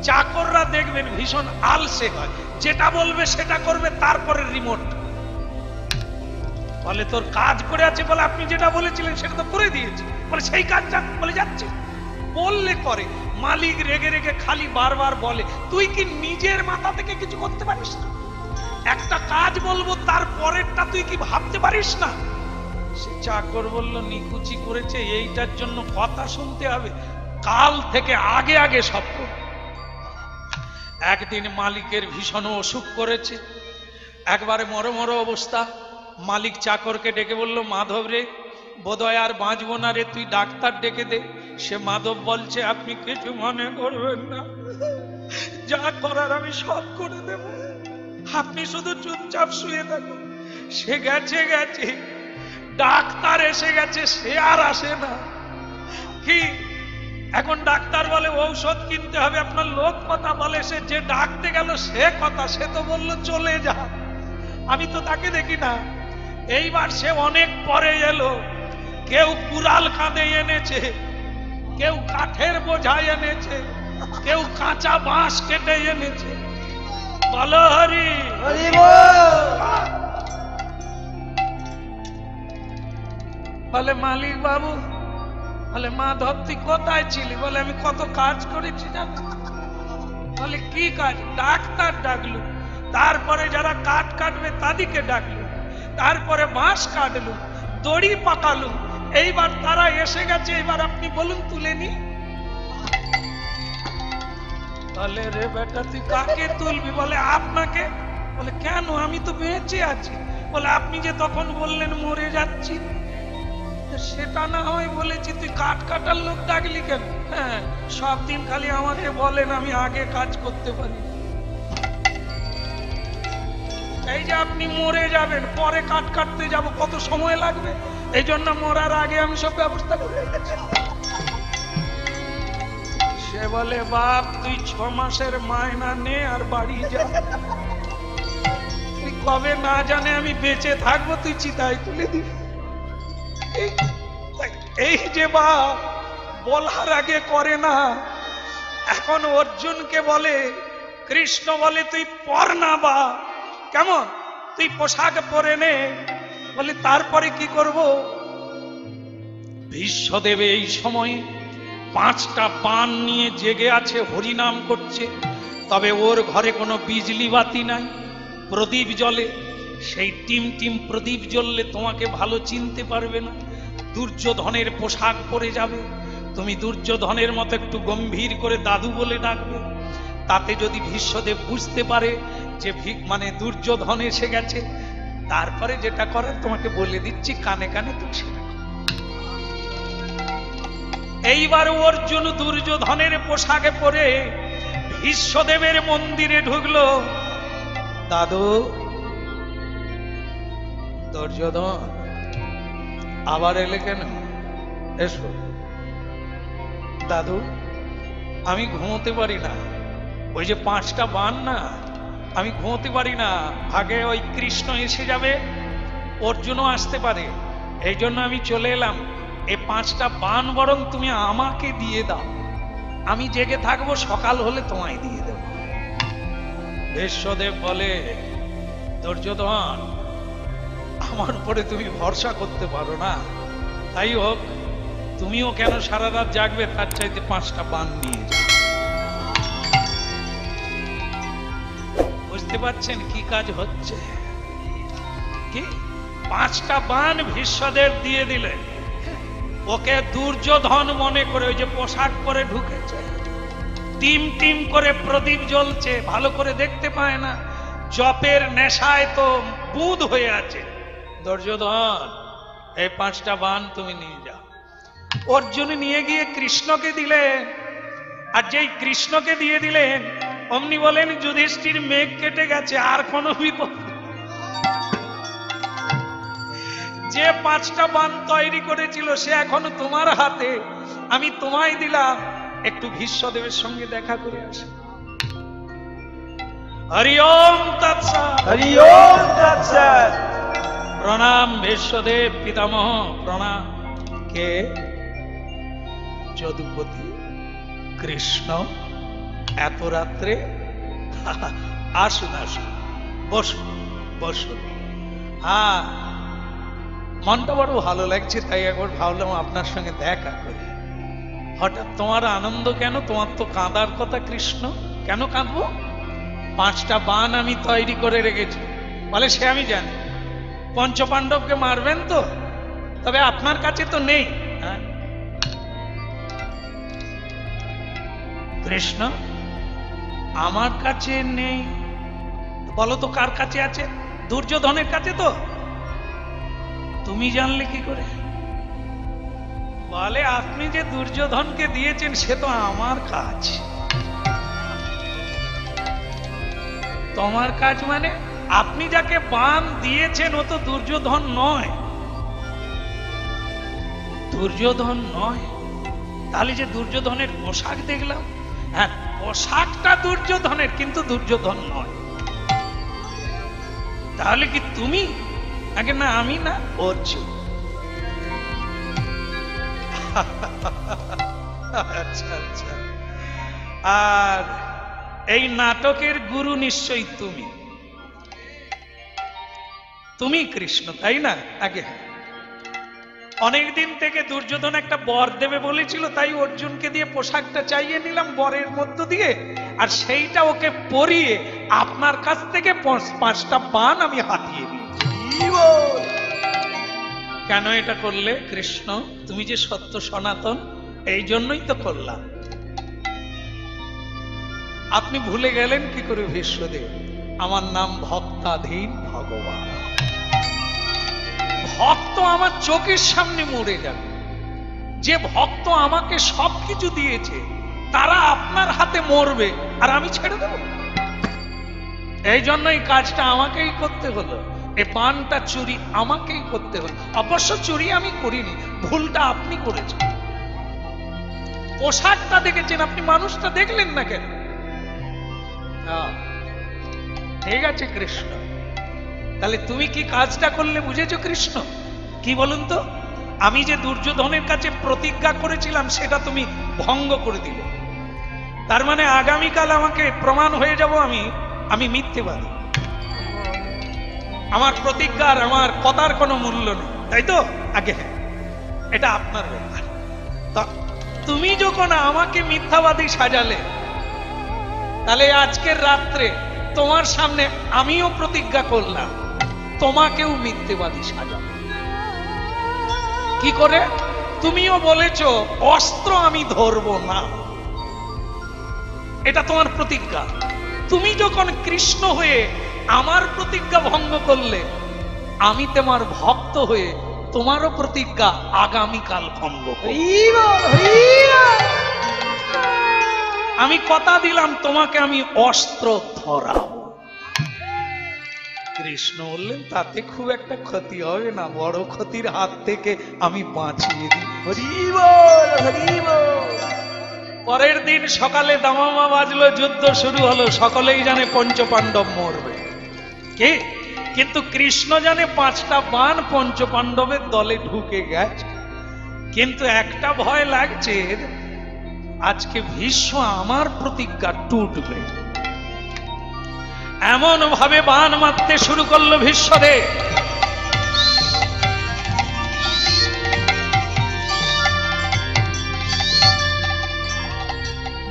চাকররা দেখবেন ভীষণ আলসে হয়, যেটা বলবে সেটা করবে, তারপরে রিমোট। বলে তোর কাজ করে আছে, বলে আপনি যেটা বলেছিলেন সেটা তো করে দিয়েছি, বলে সেই কাজ যা, বলে যাচ্ছে। বললে করে, মালিক রেগে রেগে খালি বারবার বলে তুই কি নিজের মাথা থেকে কিছু করতে পারিস না? একটা কাজ বলবো তার পরেরটা তুই কি ভাবতে পারিস না? সে চাকর বলল নিকুচি করেছে, এইটার জন্য কথা শুনতে হবে, কাল থেকে আগে আগে সব করবে। একদিন মালিকের ভীষণ অসুখ করেছে, একবারে মরমর অবস্থা। মালিক চাকরকে ডেকে বলল মাধব রে বোধহয় আর বাঁচবো না রে, তুই ডাক্তার ডেকে দে। সে মাধব বলছে আপনি কিছু মনে করবেন না, যা করার আমি সব করে দেব, আপনি শুধু চুপচাপ শুয়ে থাকুন। সে গেছে গেছে, ডাক্তার এসে গেছে, সে আর আসে না। কি এখন ডাক্তার বলে ঔষধ কিনতে হবে, আপনার লোক কথা বলে, সে যে ডাকতে গেল সে কথা, সে তো বললো চলে যা, আমি তো তাকে দেখি না। এইবার সে অনেক পরে এলো, কেউ কুড়াল কাঁধে এনেছে, কেউ কাঠের বোঝাই এনেছে, কেউ কাঁচা বাঁশ কেটে এনেছে। বলো হরি হরি বলে মালিক বাবু বলে মাধব তুই কোথায় ছিলি? বলে আমি কত কাজ করেছি জানো। বলে কি কাজ? ডাক্তার ডাকলু, তারপরে যারা কাঠ কাটবে তাদেরকে ডাকলু, তারপরে বাঁশ কাটলু, দড়ি পাকালু, এইবার তারা এসে গেছে, এবার আপনি বলুন তুলে নি। বলে রে বেটা তুই কাকে তুলবি? বলে আপনাকে। বলে কেন? আমি তো বেঁচে আছি। বলে আপনি যে তখন বললেন মরে যাচ্ছি। সেটা না হয় বলেছি, তুই কাঠ কাটার লোক ডাকলি কেন? হ্যাঁ, সব দিন খালি আমাকে বলেন আমি আগে কাজ করতে পারি। এই যে আপনি মরে যাবেন, পরে কাঠ কাটতে যাব, কত সময় লাগবে, এই জন্য মরার আগে আমি সব ব্যবস্থা করে রেখেছি। সে বলে বাপ তুই 6 মাসের মায়না নে আর বাড়ি যা। তুই কবে না জানে আমি বেঁচে থাকবো, তুই চিতায় তুলে দিবি। এই যে বাপ বলার আগে করে না। এখন অর্জুনকে বলে, কৃষ্ণ বলে তুই পর না বা কেমন, তুই পোশাক পরে নে। বলে তারপরে কি করব? ভীষ্মদেব এই সময়ে 5টা বান নিয়ে জেগে আছে, হরিনাম করছে। তবে ওর ঘরে কোনো বিজলি বাতি নাই, প্রদীপ জ্বলে। সেই টিম টিম প্রদীপ জ্বললে তোমাকে ভালো চিনতে পারবে না। দুর্যোধনের পোশাক পরে যাবে, তুমি দুর্যোধনের মতো একটু গম্ভীর করে দাদু বলে ডাকবে। তাতে যদি ভীষ্মদেব বুঝতে পারে যে মানে দুর্যোধন এসে গেছে, তারপরে যেটা করার তোমাকে বলে দিচ্ছি, কানে কানে তুমি সেটা। এইবার অর্জুন দুর্যোধনের পোশাকে পরে ভীষ্মদেবের মন্দিরে ঢুকলো। দাদু, দুর্যোধন আবার এলে কেন? এসো। দাদু আমি ঘুমোতে পারি না, ওই যে 5টা বান না, আমি ঘুমোতে পারি না। আগে ওই কৃষ্ণ এসে যাবে, অর্জুনও আসতে পারে, এই জন্য আমি চলে এলাম। এই 5টা বান বরং তুমি আমাকে দিয়ে দাও, আমি জেগে থাকবো, সকাল হলে তোমায় দিয়ে দেব। ভীষ্মদেব বলে, দুর্যোধন আমার উপরে তুমি ভরসা করতে পারো না, তাই হোক তুমিও কেন সারা রাত জাগবে, তার চাইতে 5টা বান নিয়ে যাও। বুঝতে পারছেন কি কাজ হচ্ছে? কি 5টা বান ভীষ্মদেব দিয়ে দিলে। ওকে দুর্যোধন মনে করে, ওই যে পোশাক পরে ঢুকেছে, টিম টিম করে প্রদীপ জ্বলছে, ভালো করে দেখতে পায় না, জপের নেশায় তো বুধ হয়ে আছে। দুর্যোধন এই 5টা বান তুমি নিয়ে যাও। অর্জুন নিয়ে গিয়ে কৃষ্ণকে দিলেন, আর যেই কৃষ্ণকে দিয়ে দিলেন অমনি বলেন যুধিষ্ঠির মেঘ কেটে গেছে, আর কোনো বিপদ। যে 5টা বান তৈরি করেছিল সে এখনো তোমার হাতে, আমি তোমায় দিলাম, একটু ভীষ্মদেবের সঙ্গে দেখা করে আসে। হরি ওম তৎসৎ। হরি ওম তৎসৎ। প্রণাম ভীষ্মদেব পিতামহ, প্রণাম। কে? যদুপতি কৃষ্ণ এত রাত্রে? আসুন আসুন, বসুন বসুন। হ্যাঁ, মনটা বড় ভালো লাগছে, তাই একবার ভাবলাম আপনার সঙ্গে দেখা করি। হঠাৎ তোমার আনন্দ কেন? তোমার তো কাঁদার কথা। কৃষ্ণ কেন কাঁদবো? 5টা বান আমি তৈরি করে রেখেছি। বলে সে আমি জানি, পঞ্চপাণ্ডবকে মারবেন তো, তবে আপনার কাছে তো নেই। হ্যাঁ কৃষ্ণ আমার কাছে নেই, বলো তো কার কাছে আছে? দুর্যোধনের কাছে। তো তুমি জানলে কি করে? বলে আপনি যে দুর্যোধনকে দিয়েছেন সে তো আমার কাজ। তোমার কাজ মানে? আপনি যাকে বান দিয়েছেন ও তো দুর্যোধন নয়। দুর্যোধন নয়? তাহলে যে দুর্যোধনের পোশাক দেখলাম, হ্যাঁ পোশাকটা দুর্যোধনের, কিন্তু দুর্যোধন নয়। তাহলে কি তুমি? আগে না আমি না, অর্জুন। আচ্ছা আচ্ছা। আর এই নাটকের গুরু নিশ্চয়ই তুমি, তুমি কৃষ্ণ, তাই না? আগে অনেকদিন থেকে দুর্যোধন একটা বর দেবে বলেছিল, তাই অর্জুনকে দিয়ে পোশাকটা চাইয়ে নিলাম বরের মধ্য দিয়ে, আর সেইটা ওকে পরিয়ে আপনার কাছ থেকে 5টা বাণ আমি হাতিয়ে দিয়েছি। কেন এটা করলে কৃষ্ণ? তুমি যে সত্য সনাতন, এই জন্যই তো করলাম। আপনি ভুলে গেলেন কি করে ভীষ্মদেব? আমার নাম ভক্তাধীন ভগবান। ভক্ত আমার চোখের সামনে মরে যাবে। যে ভক্ত আমাকে সবকিছু দিয়েছে তারা আপনার হাতে মরবে, আর আমি ছেড়ে দেব? এই জন্য এই কাজটা আমাকেই করতে হলো। এই পানটা চুরি আমাকেই করতে হলো। অবশ্য চুরি আমি করিনি, ভুলটা আপনি করেছেন। পোশাকটা দেখেছেন, আপনি মানুষটা দেখলেন না কেন? ঠিক আছে কৃষ্ণ, তাহলে তুমি কি কাজটা করলে বুঝেছো কৃষ্ণ? কি বলুন তো? আমি যে দুর্যোধনের কাছে প্রতিজ্ঞা করেছিলাম সেটা তুমি ভঙ্গ করে দিলে। তার মানে আগামীকাল আমাকে প্রমাণ হয়ে যাব আমি মিথ্যেবাদী। আমার প্রতিজ্ঞার, আমার কথার কোনো মূল্য নেই, তাই তো? আগে হ্যাঁ, এটা আপনার ব্যাপার। তুমি যখন আমাকে মিথ্যাবাদী সাজালে, তাহলে আজকের রাত্রে তোমার সামনে আমিও প্রতিজ্ঞা করলাম তোমাকেও মিথ্যেবাদী সাজাবো। কি করে? তুমিও বলেছো অস্ত্র আমি ধরবো না, এটা তোমার প্রতিজ্ঞা। তুমি যখন কৃষ্ণ হয়ে আমার প্রতিজ্ঞা ভঙ্গ করলে, আমি তোমার ভক্ত হয়ে তোমারও প্রতিজ্ঞা আগামীকাল ভঙ্গ করব। আমি কথা দিলাম তোমাকে আমি অস্ত্র ধরাবো। কৃষ্ণ বললেন তাতে খুব একটা ক্ষতি হবে না, বড় ক্ষতির হাত থেকে আমি বাঁচিয়ে দিই। হরি বল, হরি বল। পরের দিন সকালে দামামা বাজলো, যুদ্ধ শুরু হলো। সকলেই জানে পঞ্চপাণ্ডব মরবে, কে? কিন্তু কৃষ্ণ জানে 5টা বাণ পঞ্চপাণ্ডবের দলে ঢুকে গেছে। কিন্তু একটা ভয় লাগছে, আজকে ভীষ্ম আমার প্রতিজ্ঞা টুটবে। এমন ভাবে বাণ মারতে শুরু করলো ভীষ্মদেব,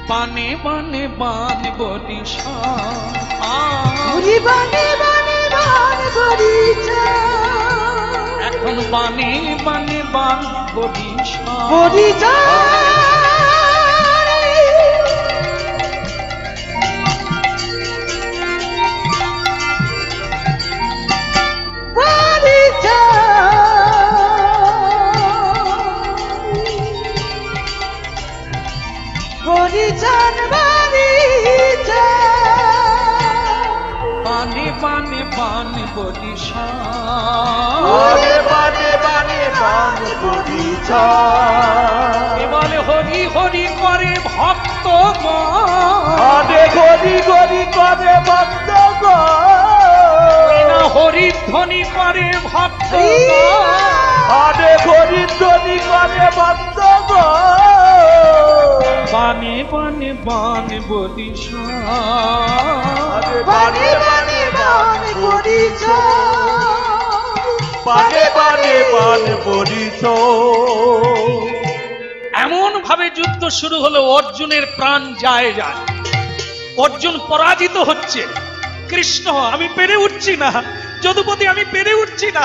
বানে বানে বান বরিশা, এখন বানে বানে বান বরিশা। বানে বানে বান বরিশা, এবারে হরি হরি করে ভক্ত, হরি হরি করে ভক্ত, হরি ধ্বনি করে ভক্ত, হরি ধ্বনি করে ভক্ত। বানে বানে বান বরিশা, বানে বানে বান বরিশা, বানে বানে বান বরিশা। এমন ভাবে যুদ্ধ শুরু হলো, অর্জুনের প্রাণ যায়। অর্জুন পরাজিত হচ্ছে। কৃষ্ণ, আমি পেরে উঠছি না, যদুপতি আমি পেরে উঠছি না,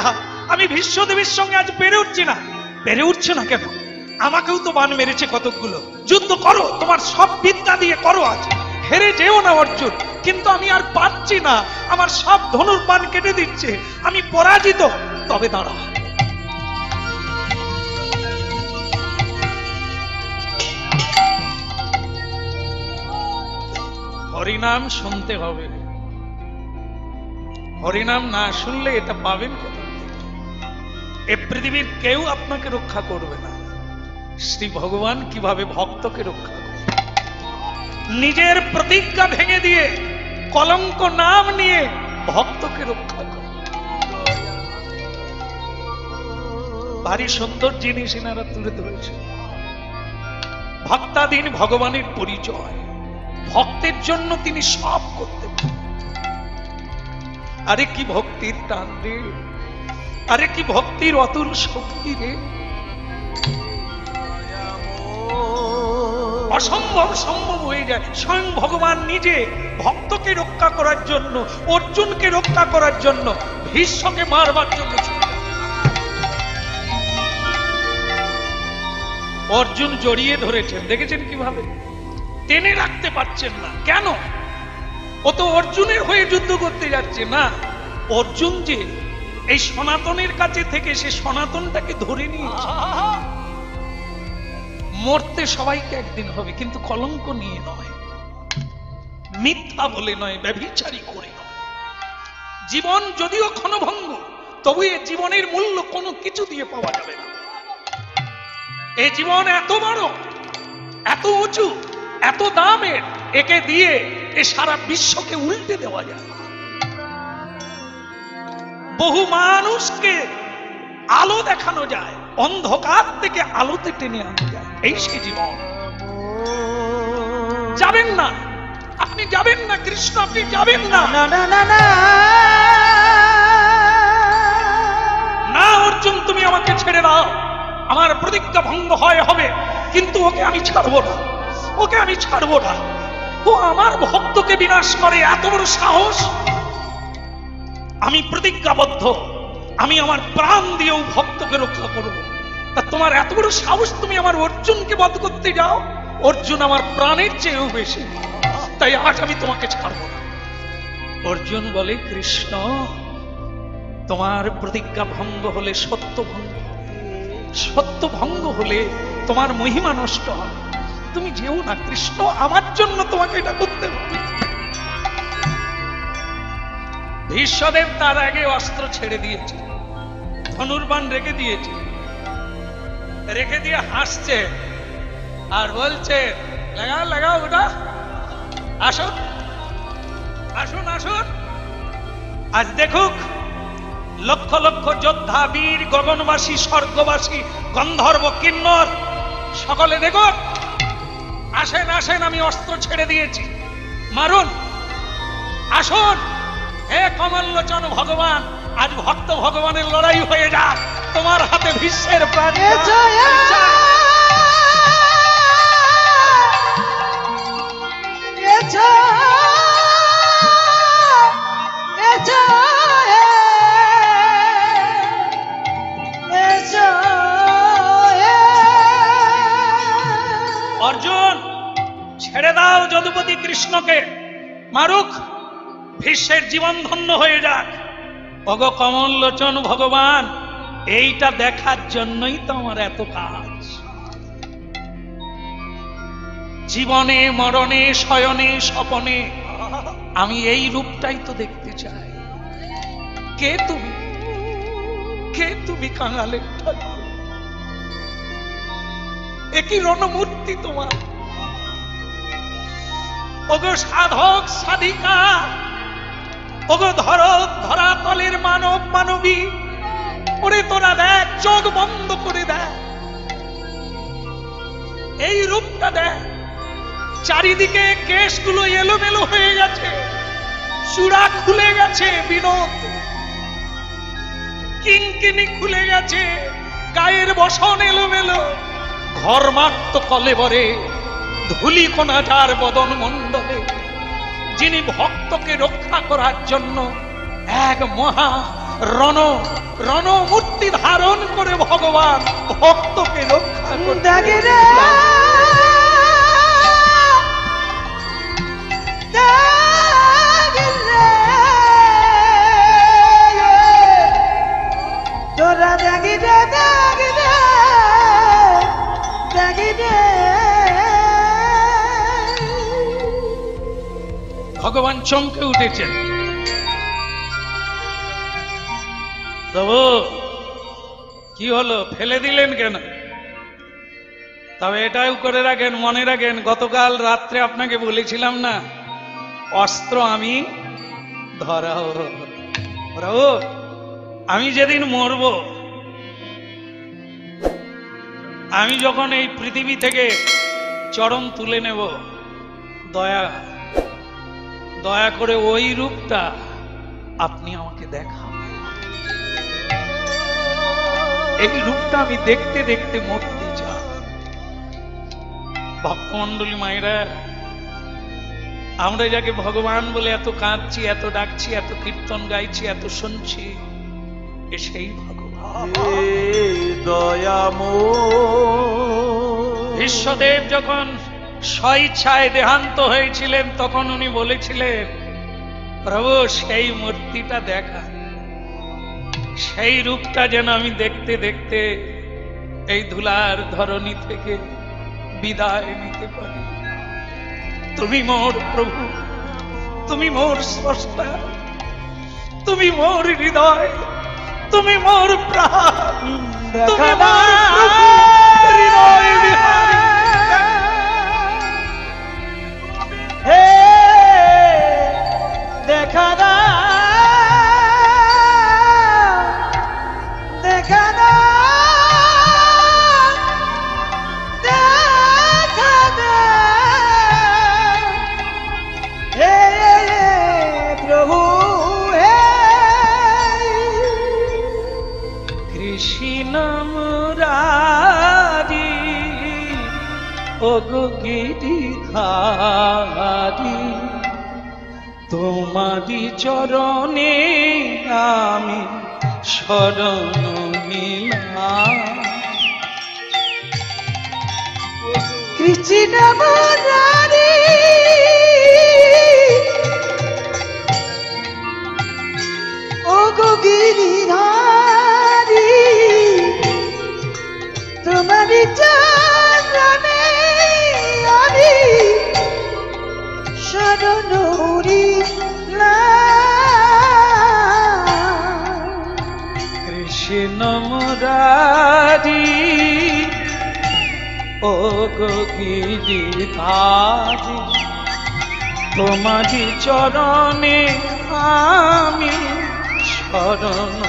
আমি ভীষ্মদেবের সঙ্গে আজ পেরে উঠছি না। পেরে উঠছে না কেন? আমাকেও তো বাণ মেরেছে কতকগুলো। যুদ্ধ করো, তোমার সব বিদ্যা দিয়ে করো, আজ হেরে যেও না অর্জুন। কিন্তু আমি আর পারছি না, আমার সব ধনুর বাণ কেটে দিচ্ছে, আমি পরাজিত। তবে দাঁড়া, হরিনাম শুনতে হবে। হরিনাম না শুনলে এটা পাবেন কোথায়? এ পৃথিবীর কেউ আপনাকে রক্ষা করবে না। শ্রী ভগবান কিভাবে ভক্তকে রক্ষা করে, নিজের প্রতিজ্ঞা ভেঙে দিয়ে, কলঙ্ক নাম নিয়ে ভক্তকে রক্ষা করে। ভারী সুন্দর জিনিস এনারা তুলে ধরেছে। ভক্তাধীন ভগবানের পরিচয়, ভক্তের জন্য তিনি সব করতে পারেন। আরে কি ভক্তির টান রে, আরে কি ভক্তির অতুল শক্তি রে। অসম্ভব সম্ভব হয়ে যায়। স্বয়ং ভগবান নিজে ভক্তকে রক্ষা করার জন্য, অর্জুনকে রক্ষা করার জন্য ভীষ্মকে মারবার জন্য ছুটে গেলেন। অর্জুন জড়িয়ে ধরেছেন, দেখেছেন কিভাবে? টেনে রাখতে পারছেন না। কেন? ও তো অর্জুনের হয়ে যুদ্ধ করতে যাচ্ছে না। অর্জুন যে এই সনাতনের কাছে থেকে সে সনাতনটাকে ধরে নিয়েছে। মরতে সবাইকে একদিন হবে, কিন্তু কলঙ্ক নিয়ে নয়, মিথ্যা বলে নয়, ব্যভিচারী করে নয়। জীবন যদিও ক্ষণভঙ্গ, তবু এ জীবনের মূল্য কোনো কিছু দিয়ে পাওয়া যাবে না। এই জীবন এত বড়, এত উঁচু, এত দামের, একে দিয়ে এ সারা বিশ্বকে উল্টে দেওয়া যায়। বহু মানুষকে আলো দেখানো যায়, অন্ধকার থেকে আলোতে টেনে আনা যায়। এই সে জীবন। যাবেন না, আপনি যাবেন না কৃষ্ণ, আপনি যাবেন না। না অর্জুন, তুমি আমাকে ছেড়ে দাও। আমার প্রতিজ্ঞা ভঙ্গ হয় হবে, কিন্তু ওকে আমি ছাড়বো না, ওকে আমি ছাড়বো না। ও আমার ভক্তকে বিনাশ করে, এত বড় সাহস। আমি প্রতিজ্ঞাবদ্ধ, আমি আমার প্রাণ দিয়েও ভক্তকে রক্ষা করব। তা তোমার এত বড় সাহস, তুমি আমার অর্জুনকে বধ করতে যাও? অর্জুন আমার প্রাণের চেয়েও বেশি, তাই আজ আমি তোমাকে ছাড়ব না। অর্জুন বলে, কৃষ্ণ, তোমার প্রতিজ্ঞা ভঙ্গ হলে সত্য ভঙ্গ হবে, সত্য ভঙ্গ হলে তোমার মহিমা নষ্ট হবে। তুমি যেও না কৃষ্ণ, আমার জন্য তোমাকে এটা করতে হবে। ভীষ্মদেব তার আগে অস্ত্র ছেড়ে দিয়েছে, ধনুর্বাণ রেখে দিয়েছে, রেখে দিয়ে হাসছে আর বলছে, লাগাও লাগাও ওটা, আসুন আসুন আসুন। আজ দেখুক লক্ষ লক্ষ যোদ্ধা, বীর, গগনবাসী, স্বর্গবাসী, গন্ধর্ব, কিন্নর, সকলে দেখুক। আসেন আসেন, আমি অস্ত্র ছেড়ে দিয়েছি, মারুন, আসুন। হে কমললোচন ভগবান, আজ ভক্ত ভগবানের লড়াই হয়ে যাক, তোমার হাতে ভীষ্মের প্রাণ। অর্জুন, ছেড়ে দাও যদুপতি কৃষ্ণকে, মারুক, ভীষ্মের জীবন ধন্য হয়ে যাক। ওগো কমললোচন ভগবান, এইটা দেখার জন্যই তো আমার এত কাজ। জীবনে মরণে শয়নে স্বপনে আমি এই রূপটাই তো দেখতে চাই। কে তুমি? কে তুমি কাঙালের ঠাকুর? একই রণমূর্তি তোমার। ওগো সাধক সাধিকা, ওগো ধরাতলের মানব মানবী, ওরে তোরা দেখ, চোখ বন্ধ করে দেখ, এই রূপটা দেখ। চারিদিকে কেশগুলো এলোমেলো হয়ে গেছে, চূড়া খুলে গেছে, বিনোদ কিঙ্কিনি খুলে গেছে, গায়ের বসন এলোমেলো, ঘর্মাক্ত কলেবরে, ধুলি কোনা যার বদন মণ্ডলে, যিনি ভক্তকে রক্ষা করার জন্য এক মহা রণমূর্তি ধারণ করে ভগবান ভক্তকে রক্ষা করতে। ভগবান চমকে উঠেছেন। তবু কি হলো, ফেলে দিলেন কেন? তবে এটাও করে রাখেন, মনে রাখেন, গতকাল রাত্রে আপনাকে বলেছিলাম না, অস্ত্র আমি ধরাও। প্রভু, আমি যেদিন মরব, আমি যখন এই পৃথিবী থেকে চরণ তুলে নেব, দয়া করে ওই রূপটা আপনি আমাকে দেখান। এই রূপটা আমি দেখতে দেখতে মরতে চাই। ভক্তমন্ডলী মায়েরা, আমরা যাকে ভগবান বলে এত কাঁদছি, এত ডাকছি, এত কীর্তন গাইছি, এত শুনছি, এ সেই ভগবান। বিশ্বদেব যখন স্বইচ্ছায় দেহান্ত হয়েছিলেন, তখন উনি বলেছিলেন, প্রভু সেই মূর্তিটা দেখা, সেই রূপটা যেন আমি দেখতে দেখতে এই ধুলার ধরণী থেকে বিদায় নিতে পারি। তুমি মোর প্রভু, তুমি মোর স্রষ্টা, তুমি মোর হৃদয়, তুমি মোর প্রাণ, তুমি মোর প্রভু, হৃদয় বিহারী। হে দেখা দাও, দেখা দাও, দেখা দাও, হে প্রভু, হে কৃষ্ণ মুরারি ওগো গিরিধারি, তোমারি চরণে আমি শরণ নিলাম। কৃষ্ণ মুরারি ওগো গিরিধারি, তোমারি চরণে আমি শরণ নিলাম। কৃষ্ণ মুরারি ওগো গিরিধারি, তোমারি চরণে আমি শরণ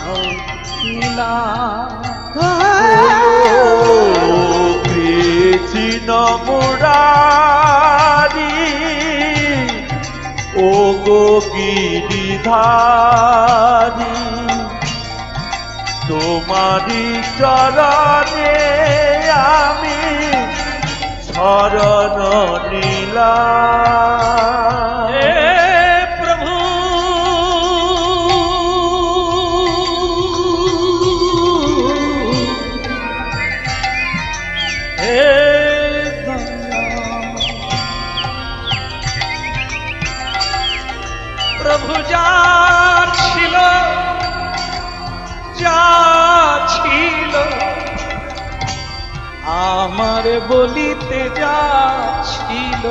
নিলাম। কৃষ্ণ মুরারি ওগো গিরিধারি, তোমারি চরণে আমি শরণ নিলাম। হে প্রভু, হে প্রভু, যা ছিল যা ছিল আমার বলিতে যা ছিল,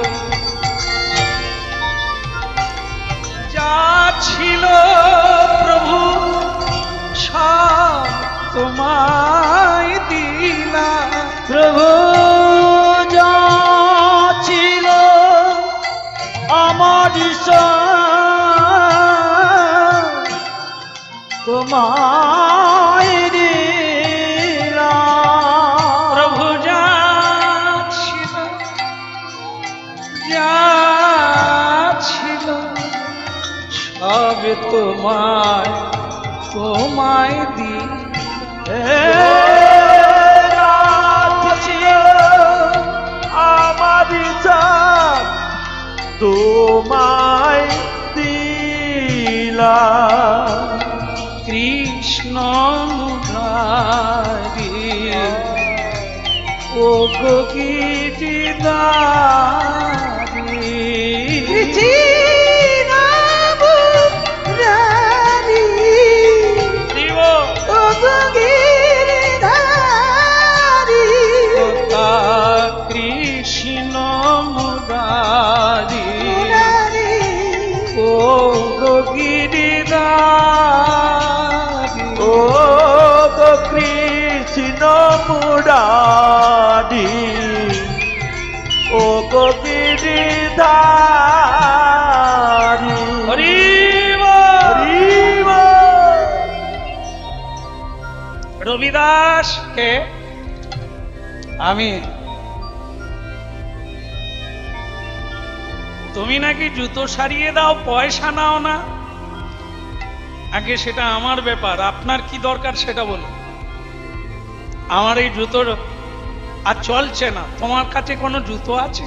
যা ছিল প্রভু সব তোমায় দিলাম। প্রভু যা ছিল আমার তোমায় দিলাম। প্রভু যা ছিল যা ছিল সব তোমায় তোমায় দি। আমার তোমায় দিলাম। কৃষ্ণ মুরারি ও গো গিরিধারি, কৃষ্ণ মুরারি ও গো গিরিধারি, ও গো কৃষ্ণ মুরারি ও গো গিরিধারি। হরি হরি বল। রবিদাসকে আমি, তুমি নাকি জুতো সারিয়ে দাও, পয়সা নাও না। আগে সেটা আমার ব্যাপার, আপনার কি দরকার সেটা বলো। আমার এই জুতো আর চলছে না, তোমার কাছে কোনো জুতো আছে?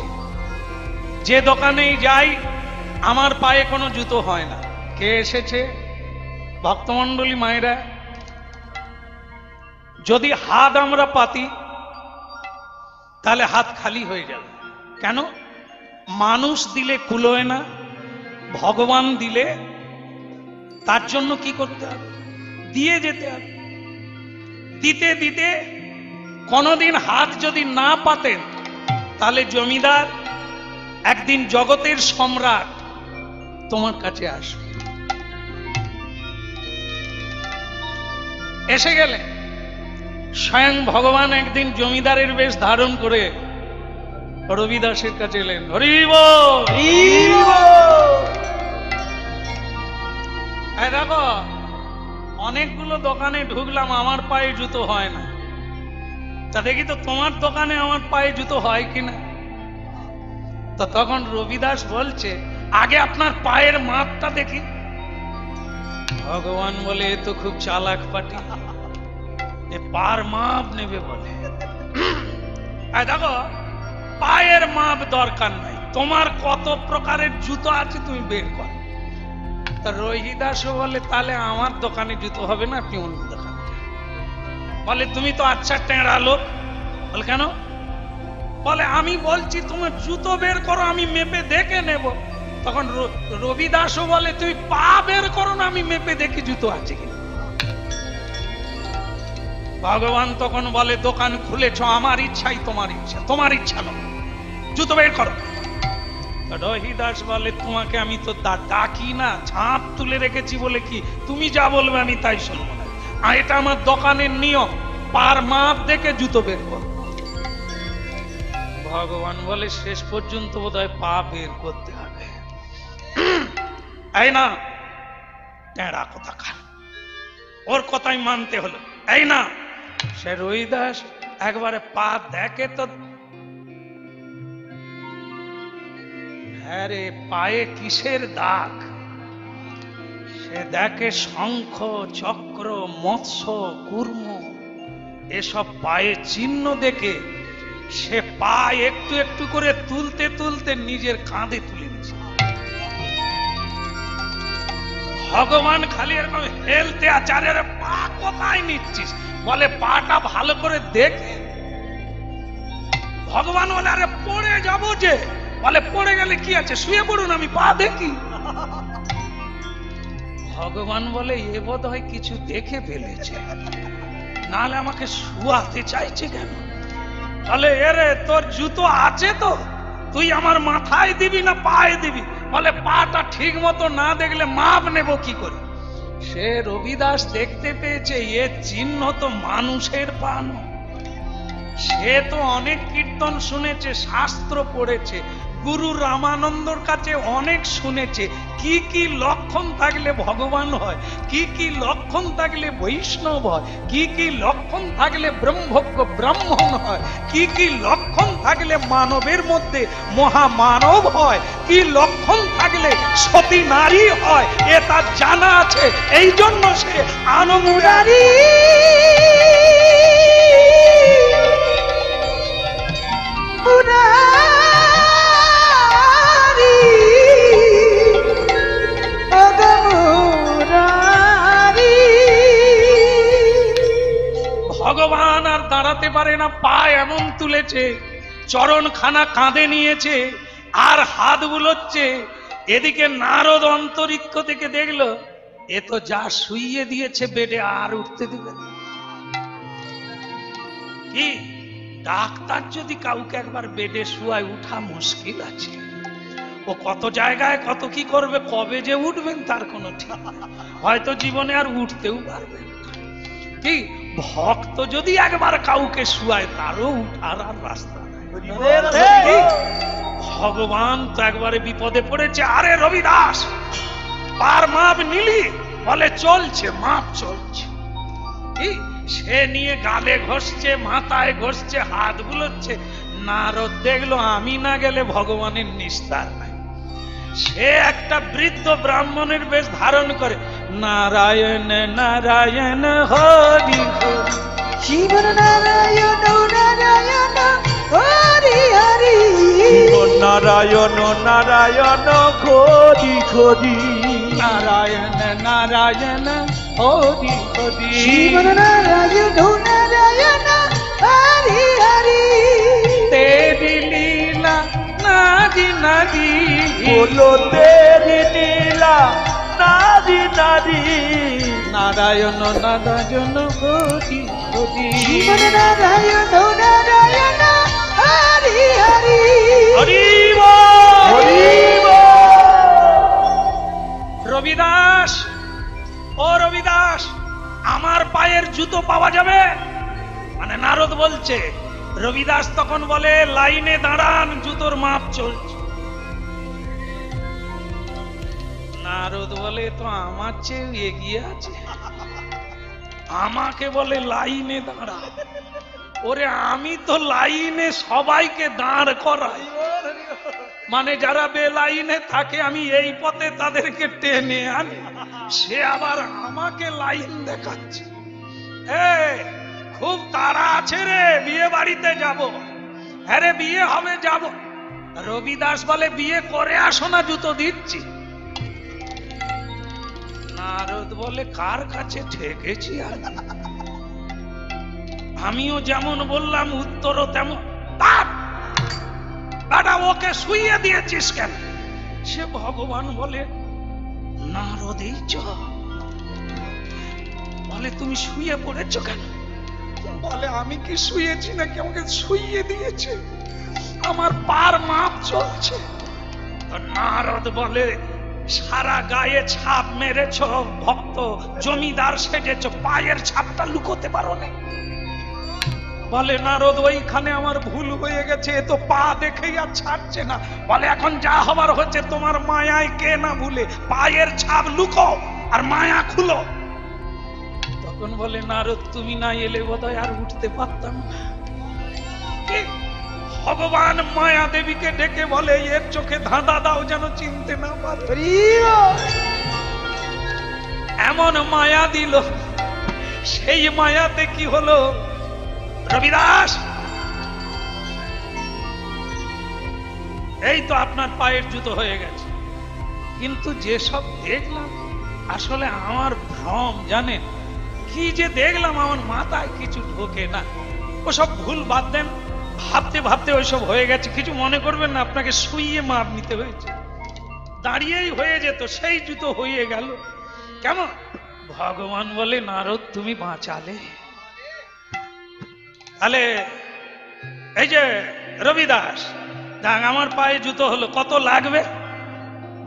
যে দোকানেই যাই আমার পায়ে কোনো জুতো হয় না। কে এসেছে? ভক্তমণ্ডলী মায়েরা, যদি হাত আমরা পাতি তাহলে হাত খালি হয়ে যাবে। কেন? মানুষ দিলে কুলোয় না, ভগবান দিলে তার জন্য কি করতে হবে? দিয়ে যেতে হবে। দিতে দিতে কোনদিন হাত যদি না পাতেন তাহলে জমিদার একদিন জগতের সম্রাট তোমার কাছে আসবে। এসে গেলে স্বয়ং ভগবান একদিন জমিদারের বেশ ধারণ করে রবিদাসের কাছে এলেন। হরি বল। এই দেখো, অনেকগুলো দোকানে ঢুকলাম, আমার পায়ে জুতো হয় না, তা দেখি তো তোমার দোকানে আমার পায়ে জুতো হয় কিনা। তো তখন রবিদাস বলছে, আগে আপনার পায়ের মাপটা দেখি। ভগবান বলে, এ তো খুব চালাক পাটি, এ পার মাপ নেবে বলে। দেখো, পায়ের মাপ দরকার নাই, তোমার কত প্রকারের জুতো আছে তুমি বের কর। তা রহিদাসও বলে, তাহলে আমার দোকানে জুতো হবে না, আপনি অন্য দোকানে। বলে, তুমি তো আচ্ছা টেঁড়া লোক। বলে, কেন? বলে, আমি বলছি তোমার জুতো বের করো, আমি মেপে দেখে নেব। তখন রবিদাসও বলে, তুমি পা বের করো না, আমি মেপে দেখি জুতো আছে কিনা। ভগবান তখন বলে, দোকান খুলেছ আমার ইচ্ছাই তোমার ইচ্ছা, তোমার ইচ্ছা নয়, জুতো বের করো। রহিদাস বলে, তোমাকে আমি তো ডাকি না, ঝাঁপ তুলে রেখেছি বলে কি তুমি যা বলবে আমি তাই শুনবো না। আর এটা আমার দোকানের নিয়ম, পার মাপ দেখে জুতো বের করো। ভগবান বলে, শেষ পর্যন্ত বোধহয় পা বের করতে হবে। এই না, টেঁড়া কোথাকার, ওর কথাই মানতে হলো। এই না, সে রহিদাস একবারে পা দেখে তো, আরে পায়ে কিসের দাগ? সে দেখে শঙ্খ, চক্র, মৎস্য, কূর্ম, এসব পায়ে চিহ্ন দেখে সে পা একটু একটু করে তুলতে তুলতে নিজের কাঁধে তুলে নিয়েছে। ভগবান খালি এরকম হেলতে আচার্যের, পা কোথায় নিচ্ছিস? বলে, পাটা ভালো করে দেখে। ভগবান বলে, আরে পড়ে যাবো যে। বলে, পড়ে গেলে কি আছে, শুয়ে পড়ুন, আমি পা দেখি। ভগবান বলে, এ বোধ হয় কিছু দেখে ফেলেছে, নাহলে আমাকে শুয়াতে চাইছে কেন? বলে, এরে তোর জুতো আছে তো, তুই আমার মাথায় দিবি না পায়ে দিবি? বলে, পাটা ঠিক মতো না দেখলে মাপ নেব কি করে? সে রবিদাস দেখতে পেয়েছে এ চিহ্ন তো মানুষের পা নয়। সে তো অনেক কীর্তন শুনেছে, শাস্ত্র পড়েছে, গুরু রামানন্দর কাছে অনেক শুনেছে কি কি লক্ষণ থাকলে ভগবান হয়, কি কি লক্ষণ থাকলে বৈষ্ণব হয়, কি কি লক্ষণ থাকলে ব্রহ্মজ্ঞ ব্রাহ্মণ হয়, কি কি লক্ষণ থাকলে মানবের মধ্যে মহামানব হয়, কি লক্ষণ থাকলে সতী নারী হয়, এ তার জানা আছে। এই জন্য সে আনমুরারি ভগবান আর দাঁড়াতে পারে না, পা এমন তুলেছে, চরণ খানা কাঁধে নিয়েছে আর হাত বুলোচ্ছে। এদিকে নারদ অন্তরিক্ষ থেকে দেখলো, এ তো যা শুইয়ে দিয়েছে বেডে, আর উঠতে দিবে না। কি ডাক্তার যদি কাউকে একবার বেডে শুয়ায়, উঠা মুশকিল আছে। ও কত জায়গায় কত কি করবে, কবে যে উঠবেন তার কোনো ঠিক, হয়তো জীবনে আর উঠতেও পারবেন। কি ভক্ত যদি একবার কাউকে শুয়ায়, তারও উঠার আর রাস্তা নাই। ভগবান তো একবারে বিপদে পড়েছে। আরে রবিদাস, পার মাপ নিলি? বলে, চলছে, মাপ চলছে। কি সে নিয়ে গালে ঘষছে, মাথায় ঘষছে, হাত বুলোচ্ছে। নারদ দেখলো, আমি না গেলে ভগবানের নিস্তার নাই। সে একটা বৃদ্ধ ব্রাহ্মণের বেশ ধারণ করে, নারায়ণ নারায়ণ হরি হরি শিব নারায়ণ নারায়ণ হরি হরি নারায়ণ নারায়ণ খোদি খোদি নারায়ণ নারায়ণ হরি হরি শিব নারায়ণ নারায়ণ হরি হরি তেরি লীলা নাদি নাদি বলো তেরি লীলা নাদি নাদি নারায়ণ নারায়ণ হরি হরি শিব নারায়ণ নারায়ণ হরি হরি হরি হরি রবিদাস, ও রবিদাস, আমার পায়ের জুতো পাওয়া যাবে? মানে নারদ বলছে। রবিদাস তখন বলে, লাইনে দাঁড়ান, জুতোর মাপ চলছে। নারদ বলে, তো আমার চেয়ে এগিয়ে আছে, আমাকে বলে লাইনে দাঁড়া। ওরে আমি তো লাইনে সবাইকে দাঁড় করাই, মানে যারা বেলাইনে থাকে আমি এই পথে তাদেরকে টেনে আনি, সে আবার আমাকে লাইন দেখাচ্ছে। খুব তাড়া আছে রে, বিয়ে বাড়িতে যাব। হ্যাঁ রে, বিয়ে হবে, যাব। রবিদাস বলে, বিয়ে করে আসো না, জুতো দিচ্ছি। নারদ বলে, কার কাছে ঠেকেছি আর? আমিও যেমন বললাম উত্তরও তেমন। দাদা, ওকে শুইয়ে দিয়েছিস কেন? সে ভগবান বলে, নারদ এই চ। বলে, তুমি শুয়ে পড়েছো কেন? বলে, আমি কি শুয়েছি নাকি, আমাকে শুইয়ে দিয়েছে, আমার পার মাপ চলছে। নারদ বলে, সারা গায়ে ছাপ মেরেছ, ভক্ত জমিদার সেজেছ, পায়ের ছাপটা লুকোতে পারো না। বলে, নারদ ওইখানে আমার ভুল হয়ে গেছে, এ তো পা দেখেই আর ছাড়ছে না। বলে, এখন যা হবার হচ্ছে, তোমার মায়ায় কে না ভুলে, পায়ের ছাপ লুকো আর মায়া খুলো। তখন বলে, নারদ তুমি না এলে বোধহয় আর উঠতে পারতাম না। ভগবান মায়া দেবীকে ডেকে বলে, এর চোখে ধাঁধা দাও যেন চিনতে না পারে। এমন মায়া দিল, সেই মায়াতে কি হলো? রবিদাস, এই তো আপনার পায়ের জুতো হয়ে গেছে, কিন্তু যেসব দেখলাম আসলে আমার ভ্রম, জানেন কি যে দেখলাম, আমার মাথায় কিছু ঢোকে না। ওসব ভুল বাদ দেন, ভাবতে ভাবতে ওইসব হয়ে গেছে, কিছু মনে করবেন না। আপনাকে শুইয়ে মাপ নিতে হয়েছে, দাঁড়িয়েই হয়ে যেত, সেই জুতো হয়ে গেল। কেমন? ভগবান বলে, নারদ তুমি বাঁচালে। তাহলে এই যে রবিদাস, দেখ আমার পায়ে জুতো হলো, কত লাগবে?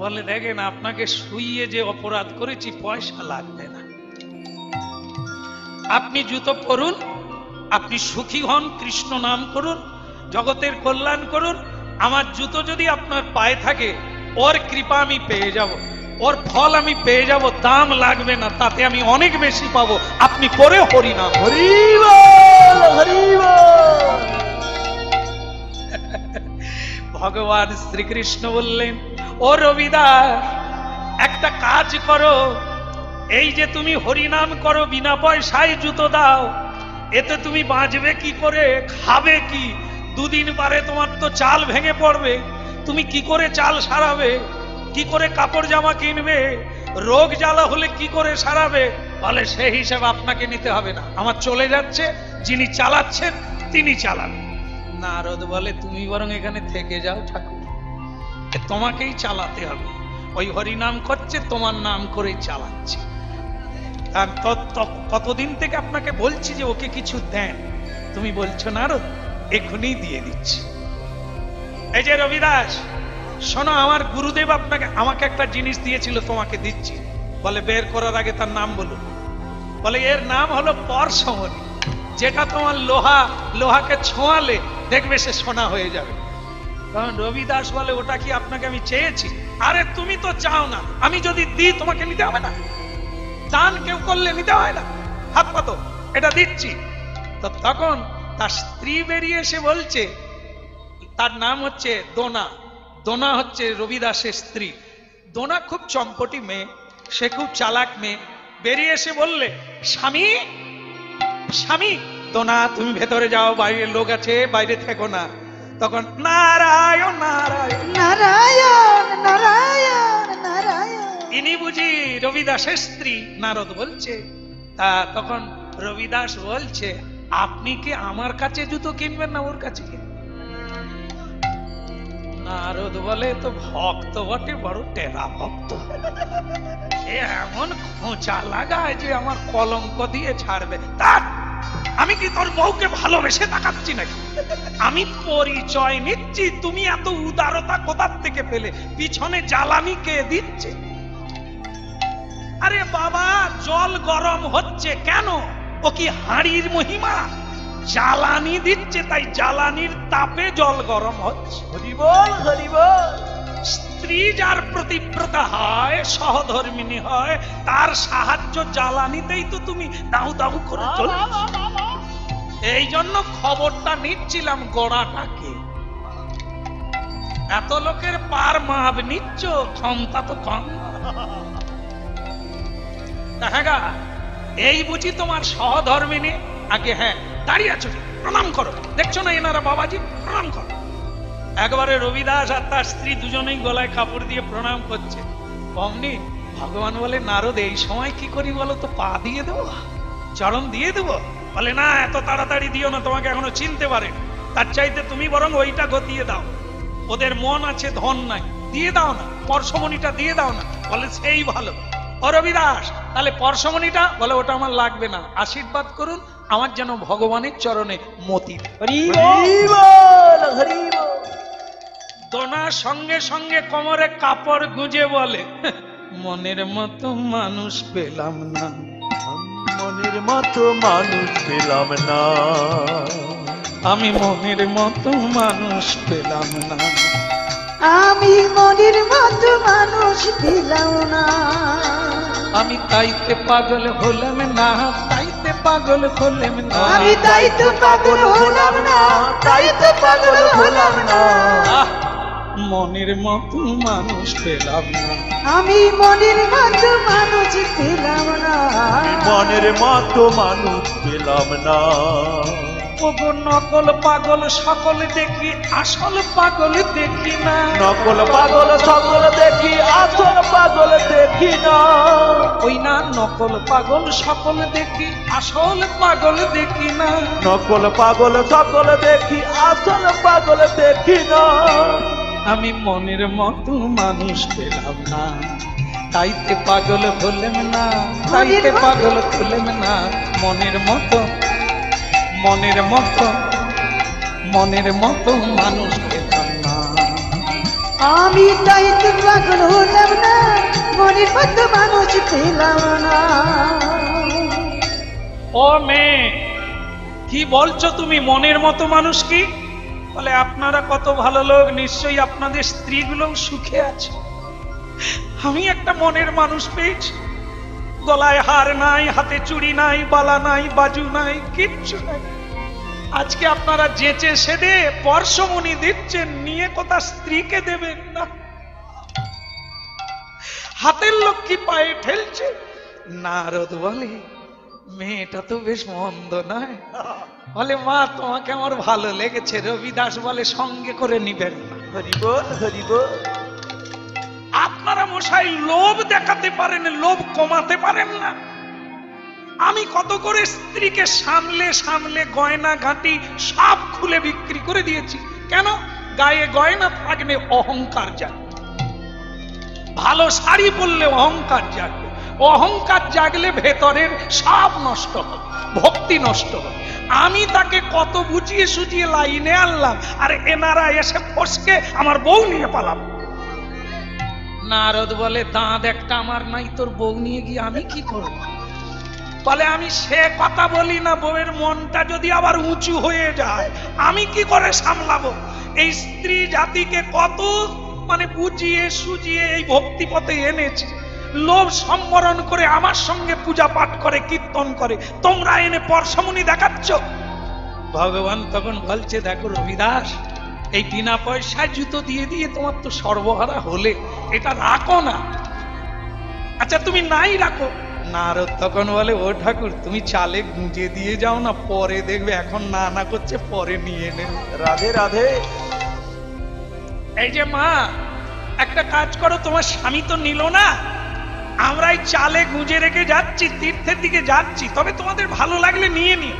বলে, দেখেন আপনাকে শুইয়ে যে অপরাধ করেছি, পয়সা লাগবে না, আপনি জুতো পরুন, আপনি সুখী হন, কৃষ্ণ নাম করুন, জগতের কল্যাণ করুন। আমার জুতো যদি আপনার পায়ে থাকে, ওর কৃপা আমি পেয়ে যাব, ওর ফল আমি পেয়ে যাব, দাম লাগবে না, তাতে আমি অনেক বেশি পাবো। আপনি পরে হরিনাম। হরি বল হরি বল। ভগবান শ্রীকৃষ্ণ বললেন, ও রবিদাস, একটা কাজ করো, এই যে তুমি হরিনাম করো, বিনা পয়সায় জুতো দাও, এতে তুমি বাঁচবে কি করে, খাবে কি? দুদিন পরে তোমার তো চাল ভেঙে পড়বে, তুমি কি করে চাল সারাবে, কি করে কাপড় জামা কিনবে, রোগ জ্বালা হলে কি করে সারাবে? বলে, সেই হিসাব আপনাকে নিতে হবে না, আমার চলে যাচ্ছে, যিনি চালাচ্ছেন তিনি চালান। নারদ বলে, তুমি বরং এখানে থেকে যাও ঠাকুর, তোমাকেই চালাতে হবে, ওই হরিনাম করছে, তোমার নাম করেই চালাচ্ছে। কতদিন থেকে আপনাকে বলছি যে ওকে কিছু দেন, তুমি বলছো নারদ, এখনই দিয়ে দিচ্ছি। এই যে রবিদাস, শোনো, আমার গুরুদেব আমাকে একটা জিনিস দিয়েছিল, তোমাকে দিচ্ছি। বলে, বের করার আগে তার নাম বলুন। বলে, এর নাম হলো পরশমণি, যেটা তোমার লোহাকে ছোঁয়ালে দেখবে সে সোনা হয়ে যাবে। তখন রবিদাস বলে, ওটা কি আপনাকে আমি চেয়েছি? আরে তুমি তো চাও না, আমি যদি দিই তোমাকে নিতে হবে না, দান কেউ করলে নিতে হয় না, হাত পাতো, এটা দিচ্ছি। তো তখন তার স্ত্রী বেরিয়ে এসে বলছে, তার নাম হচ্ছে দোনা, দোনা হচ্ছে রবিদাসের স্ত্রী। দোনা খুব চম্পটি মেয়ে, সে খুব চালাক মেয়ে। বেরিয়ে এসে বললে, স্বামী স্বামী, তো না, তুমি ভেতরে যাও, বাইরে লোক আছে, বাইরে থেকো না। তখন নারায়ণ নারায়ণ, নারায়ণ নারায়ণ নারায়ণ। ইনি বুঝি রবিদাসের স্ত্রী, নারদ বলছে। তা তখন রবিদাস বলছে, আপনি কি আমার কাছে জুতো কিনবেন না ওর কাছে কিনবেন? নারদ বলে, তো ভক্ত বটে, বড় টেরা ভক্ত, এ এমন খোঁচা লাগায় যে আমার কলঙ্ক দিয়ে ছাড়বে। তার আমি কি তোর বউকে ভালোবেসে তাকাচ্ছি নাকি? আমি পরিচয় নিচ্ছি, তুমি এত উদারতা কোথার থেকে পেলে? পিছনে জ্বালানি কে দিচ্ছে? আরে বাবা, জল গরম হচ্ছে কেন? ও কি হাঁড়ির মহিমা? জ্বালানি দিচ্ছে, তাই জ্বালানির তাপে জল গরম হচ্ছে। হরি বল হরি বল। স্ত্রী যার প্রতিব্রতা হয়, সহধর্মিণী হয়, তার সাহায্য জ্বালানিতেই তো তুমি দাউ দাউ করে চলছ। এই জন্য খবরটা নিচ্ছিলাম গোড়াটাকে। এত লোকের পার মাপ নিচ্ছ, ক্ষমতা তো কম। হ্যাঁ, এই বুঝি তোমার সহধর্মিণী? আগে হ্যাঁ, দাঁড়িয়ে আছো, প্রণাম করো। দেখছো না এনারা বাবাজি, প্রণাম করো। একবারে রবিদাস আর তার স্ত্রী দুজনেই গলায় কাপড় দিয়ে প্রণাম করছে। অমনি ভগবান বলে, নারদ এই সময় কি করি বলো তো? পা দিয়ে দেবো, চরণ দিয়ে দেবো? বলে না, এত তাড়াতাড়ি দিও না, তোমাকে এখনো চিনতে পারে। তার চাইতে তুমি বরং ওইটা গতিয়ে দাও। ওদের মন আছে, ধন নাই, দিয়ে দাও না, পরশমণিটা দিয়ে দাও না। বলে সেই ভালো। ও রবিদাস, তাহলে পরশমণিটা? বলে ওটা আমার লাগবে না, আশীর্বাদ করুন, আমার যেন ভগবানের চরণে মতি। হরি বল হরি বল। দোনা সঙ্গে সঙ্গে কোমরে কাপড় গুঁজে বলে, মনের মতো মানুষ পেলাম না, মনের মতো মানুষ পেলাম না, আমি মনের মতো মানুষ পেলাম না, আমি মনের মতো মানুষ পেলাম না, আমি তাইতে পাগল হলাম না, তাইতে পাগল হলাম না, আমি তাই তো পাগল হলাম না, তাই তো পাগল হলাম না, আহ, মনের মতো মানুষ পেলাম না, আমি মনের মতো মানুষ পেলাম না, মনের মতো মানুষ পেলাম না। ওগো নকল পাগল সকল দেখি, আসল পাগল দেখি না, নকল পাগল সকল দেখি, আসল পাগল দেখি না। ওই না, নকল পাগল সকল দেখি, আসল পাগল দেখি না, নকল পাগল সকল দেখি, আসল পাগল দেখি না। আমি মনের মতো মানুষ পেলাম না, তাইতে পাগল হলেম না, তাইতে পাগল হলেম না, মনের মতো, মনের মতো, মনের মতো মানুষ পেলাম না। আমি তাই তো পাগল হলাম না, মনের মতো মানুষ পেলাম না। ও মেয়ে, কি বলছো তুমি? মনের মতো মানুষ কি? বলে, আপনারা কত ভালো লোক, নিশ্চয়ই আপনাদের স্ত্রীগুলো সুখে আছে। আমি একটা মনের মানুষ পেয়েছি, গলায় হার নাই, হাতে চুড়ি নাই, বালা নাই, বাজু নাই, কিচ্ছু নাই। আজকে আপনারা যেচে সেদে পরশমণি দিচ্ছেন, নিয়ে কথা স্ত্রীকে দেবেন না। হাতের লক্ষ্মী পায়ে ঠেলছে। নারদ বলে, মেয়েটা তো বেশ মন্দ নয়। বলে, মা তোমাকে আমার ভালো লেগেছে। রবিদাস বলে, সঙ্গে করে নিবেন না। হরি বল হরি বল। আপনারা মশাই লোভ দেখাতে পারেন, লোভ কমাতে পারেন না। আমি কত করে স্ত্রীকে সামলে সামলে গয়না ঘাটি সব খুলে বিক্রি করে দিয়েছি। কেন? গায়ে গয়না থাকলে অহংকার জাগবে, ভালো শাড়ি পরলে অহংকার জাগবে, অহংকার জাগলে ভেতরের সব নষ্ট হবে, ভক্তি নষ্ট হবে। আমি তাকে কত বুঝিয়ে সুঝিয়ে লাইনে আনলাম, আর এনারা এসে ফসকে আমার বউ নিয়ে পালাম। নারদ বলে, দাঁত একটা আমার নাই, তোর বউ নিয়ে গিয়ে আমি কি করব? বলে, আমি সে কথা বলি না, বউয়ের মনটা যদি আবার উঁচু হয়ে যায় আমি কি করে সামলাবো? এই স্ত্রী জাতিকে কত বুঝিয়ে সুজিয়ে এই ভক্তি পথে এনেছি, লোভ সম্বরণ করে আমার সঙ্গে পূজা পাঠ করে, কীর্তন করে, তোমরা এনে পরশমণি দেখাচ্ছ। ভগবান তখন বলছে, দেখো রবিদাস, এই বিনা পয়সায় জুতো দিয়ে দিয়ে তোমার তো সর্বহারা হলে, এটা রাখো না। আচ্ছা তুমি নাই রাখো, নারদ তখন বলে, ও ঠাকুর তুমি চালে গুঁজে দিয়ে যাও না, পরে দেখবে, এখন না না করছে, পরে নিয়ে নেবে। রাধে রাধে। এই যে মা, একটা কাজ করো, তোমার স্বামী তো নিল না, আমরা এই চালে গুঁজে রেখে যাচ্ছি, তীর্থের দিকে যাচ্ছি, তবে তোমাদের ভালো লাগলে নিয়ে নিও।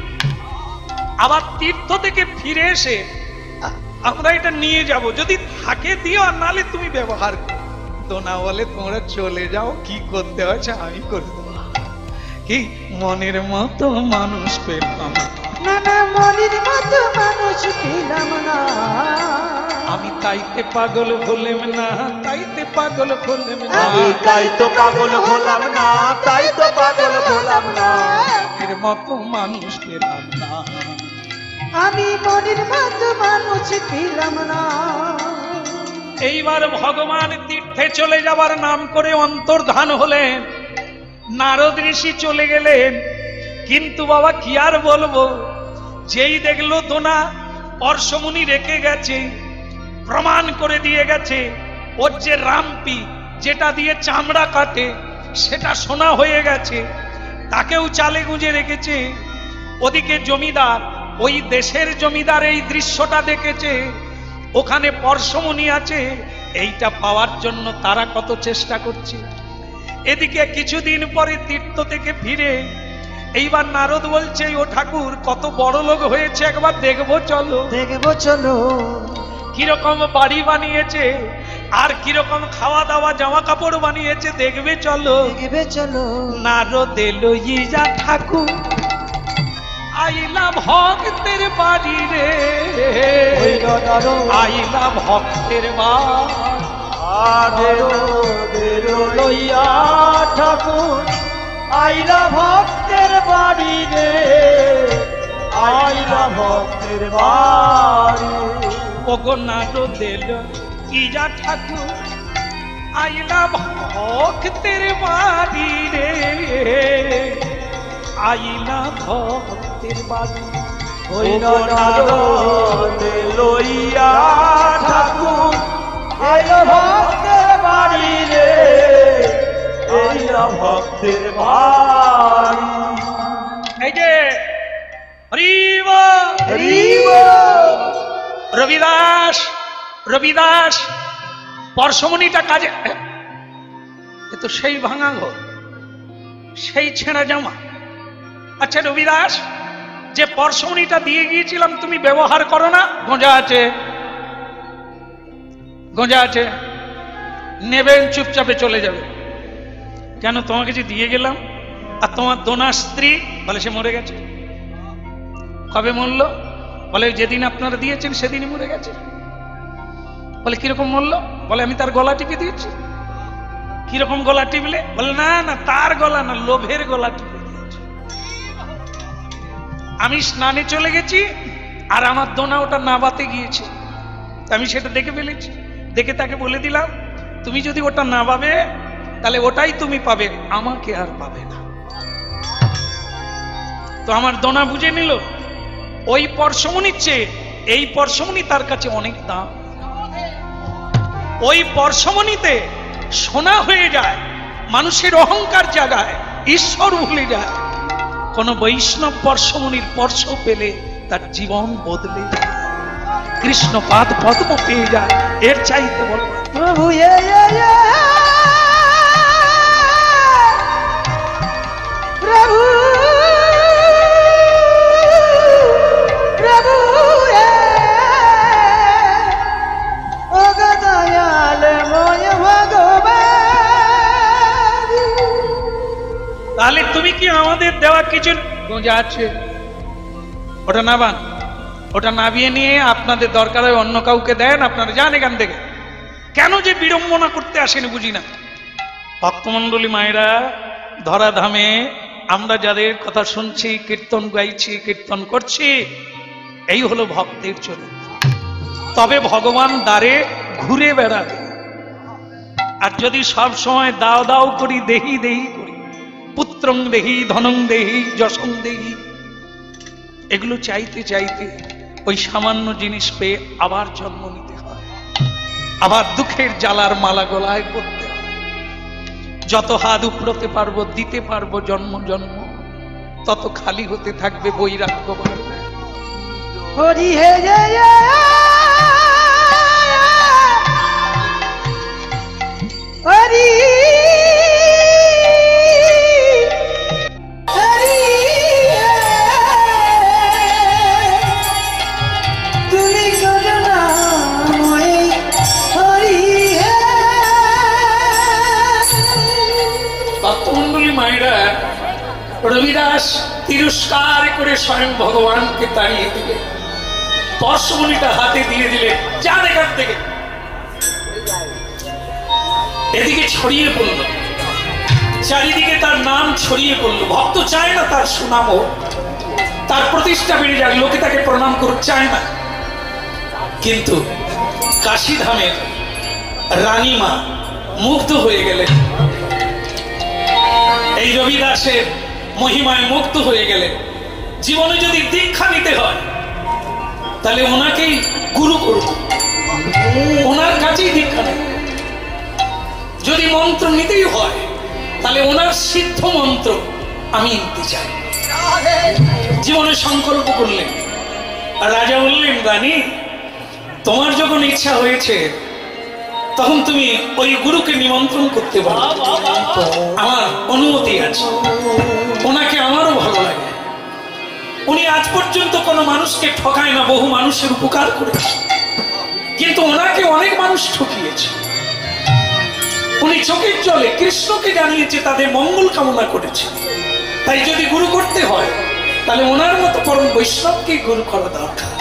আবার তীর্থ থেকে ফিরে এসে আমরা এটা নিয়ে যাব, যদি থাকে দিও, আর নালে তুমি ব্যবহার করো। তো না বলে, তোমরা চলে যাও, কি করতে হয়েছে আমি করে দেবো। কি মনের মতো মানুষ পেলাম না, না মনের মতো মানুষ পেলাম না, আমি তাইতে পাগল হলেম না, তাইতে পাগল হলেম না, আমি তাই তো পাগল হলাম না, তাই তো পাগল হলাম না। মনের মতো মানুষ পেলাম না, আমি মনের মতো মানুষ পেলাম না। এইবার ভগবান তীর্থে চলে যাবার নাম করে অন্তর্ধান হলেন, নারদ ঋষি চলে গেলেন। কিন্তু বাবা কি আর বলবো, যেই দেখলো দোনা পরশমুনি রেখে গেছে, প্রমাণ করে দিয়ে গেছে, ওর যে রামপি যেটা দিয়ে চামড়া কাটে সেটা সোনা হয়ে গেছে, তাকেও চালে গুঁজে রেখেছে। ওদিকে জমিদার, ওই দেশের জমিদার এই দৃশ্যটা দেখেছে, ওখানে পরশমণি আছে, এইটা পাওয়ার জন্য তারা কত চেষ্টা করছে। এদিকে কিছুদিন পরে তীর্থ থেকে ফিরে এইবার নারদ বলছে, ও ঠাকুর কত বড় লোক হয়েছে, একবার দেখবো চলো। দেখবো চলো। কিরকম বাড়ি বানিয়েছে, আর কিরকম খাওয়া দাওয়া জামা কাপড় বানিয়েছে, দেখবে চলো। দেখবে চলো। নারদ এলো ইজা ঠাকুর, আইলা ভক্তের বাড়ি রে, আইলা ভক্তের বাড়ি লইয়া ঠাকুর, আইলা ভক্তের বাড়ি রে, আইলা ভক্তের বাড়ি। ওগো নারদ এলো ইজা ঠাকুর, আইলা ভক্তের বাড়ি রে, আইলা ভক্তের বাড়ি। লইয়া ঠাকুর, আইলা ভক্তের বাড়ি রে, আইলা ভক্তের বাড়ি। এই যে হরিব রবিদাস, রবিদাস পরশমণিটা কাজে, এ তো সেই ভাঙা ঘর, সেই ছেঁড়া জামা। আচ্ছা রবিদাস, যে পরশমণিটা দিয়ে গিয়েছিলাম তুমি ব্যবহার করো না? গোঁজা আছে, গোঁজা আছে, নেবেন চুপচাপে চলে যাবে। কেন, তোমাকে যে দিয়ে গেলাম, আর তোমার দোনা স্ত্রী বলে সে মরে গেছে। কবে মরল? বলে যেদিন আপনারা দিয়েছেন সেদিনই মরে গেছে। বলে কিরকম মরল? বলে আমি তার গলা টিপে দিয়েছি। কিরকম গলা টিপলে? বলে না না, তার গলা না, লোভের গলা টিপে দিয়েছি। আমি স্নানে চলে গেছি, আর আমার দোনা ওটা নাবাতে গিয়েছে, আমি সেটা দেখে ফেলেছি। দেখে তাকে বলে দিলাম, তুমি যদি ওটা না পাবে তাহলে ওটাই তুমি পাবে, আমাকে আর পাবে না। তো আমার দোনা বুঝে নিল, ওই পরশমণির চেয়ে এই পরশমণি তার কাছে অনেক দাম। ওই পরশমণিতে সোনা হয়ে যায়, মানুষের অহংকার জাগায়, ঈশ্বর ভুলে যায়। কোন বৈষ্ণব পরশমণির স্পর্শ পেলে তার জীবন বদলে যায়, কৃষ্ণপাদ পদ্ম পেয়ে যায়। এর চাইতে বল প্রভু প্রভু প্রভু ও দয়াল ময় ভগবান। তাহলে তুমি কি আমাদের দেওয়া কিছু গোঁজা আছে, ওটা নাবান, ওটা নাবিয়ে নিয়ে আপনাদের দরকার হয় অন্য কাউকে দেন, আপনারা যান এখান থেকে। কেন যে বিড়ম্বনা করতে আসেন বুঝি না। ভক্তমণ্ডলী মায়েরা, ধরাধামে আমরা যাদের কথা শুনছি, কীর্তন গাইছি, কীর্তন করছি, এই হলো ভক্তের চরিত্র। তবে ভগবান দ্বারে ঘুরে বেড়াবে। আর যদি সব সময় দাও দাও করি, দেহি দেহি করি, পুত্রং দেহি, ধনং দেহি, যশং দেহি, এগুলো চাইতে চাইতে ওই সামান্য জিনিস পেয়ে আবার জন্ম নিতে হয়, আবার দুঃখের জ্বালার মালা গলায় পড়তে হয়। যত হাত উপড়তে পারবো, দিতে পারবো জন্ম জন্ম, তত খালি হতে থাকবে বৈরাগ্য বাড়বে। হরি হে জয় হরি হরি তুমি করুণাময়ী হরি হে। ভক্তমণ্ডলী মায়েরা, রবিদাস তিরস্কার করে স্বয়ং ভগবানকে তাড়িয়ে দিলে, পরশমণিটা হাতে দিয়ে দিলে, যান এখান থেকে। এদিকে ছড়িয়ে পড়ল, চারিদিকে তার নাম ছড়িয়ে পড়ল। ভক্ত চায় না তার সুনাম হোক, তার প্রতিষ্ঠা বেড়ে যাক, লোকে তাকে প্রণাম করতে চায় না। কিন্তু কাশীধামের রানীমা মুগ্ধ হয়ে গেলেন, এই রবিদাসের মহিমায় মুগ্ধ হয়ে গেলেন। জীবনে যদি দীক্ষা নিতে হয় তাহলে ওনাকেই গুরু করব, ওনার কাছেই দীক্ষা নেব। যদি মন্ত্র নিতেই হয় তাহলে ওনার সিদ্ধ মন্ত্র আমি নিতে চাই। জীবনে সংকল্প করলেন। রাজা বললেন, রানী, তোমার যখন ইচ্ছা হয়েছে তখন তুমি ওই গুরুকে নিমন্ত্রণ করতে পারো, আমার অনুমতি আছে। ওনাকে আমারও ভালো লাগে। উনি আজ পর্যন্ত কোনো মানুষকে ঠকায় না, বহু মানুষের উপকার করেছে, কিন্তু ওনাকে অনেক মানুষ ঠকিয়েছে। উনি চোখের জলে কৃষ্ণকে জানিয়েছে, তাদের মঙ্গল কামনা করেছে। তাই যদি গুরু করতে হয় তাহলে ওনার মতো পরম বৈষ্ণবকে গুরু করা দরকার।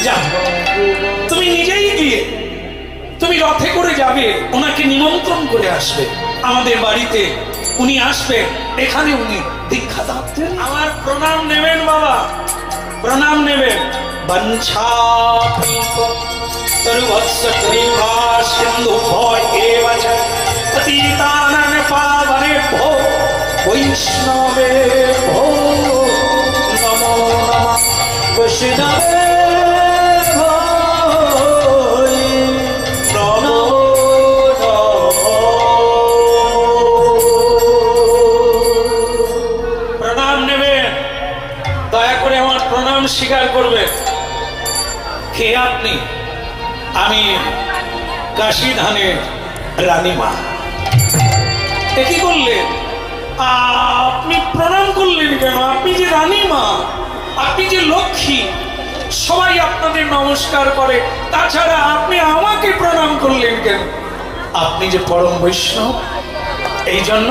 যা, তুমি নিজেই গিয়ে তুমি রথে করে যাবে, ওনাকে নিমন্ত্রণ করে আসবে আমাদের বাড়িতে। উনি আসবে, এখানে উনি দীক্ষা দান। আমার প্রণাম নেবেন বাবা, প্রণাম নেবেন। বঞ্ছাকল্প তরুবৎস কৃপা সিন্ধু ভয়েবচ পতিতানাং পাবনেভ্যো বৈষ্ণবেভ্যো নমো নমঃ বৈষ্ণবে। স্বীকার করবেন কে আপনি? আমি কাশীধামের রানীমা। কি করলেন আপনি? প্রণাম করলেন কেন? আপনি যে রানীমা, আপনি যে লক্ষ্মী, সবাই আপনাদের নমস্কার করে, তাছাড়া আপনি আমাকে প্রণাম করলেন কেন? আপনি যে পরম বৈষ্ণব, এই জন্য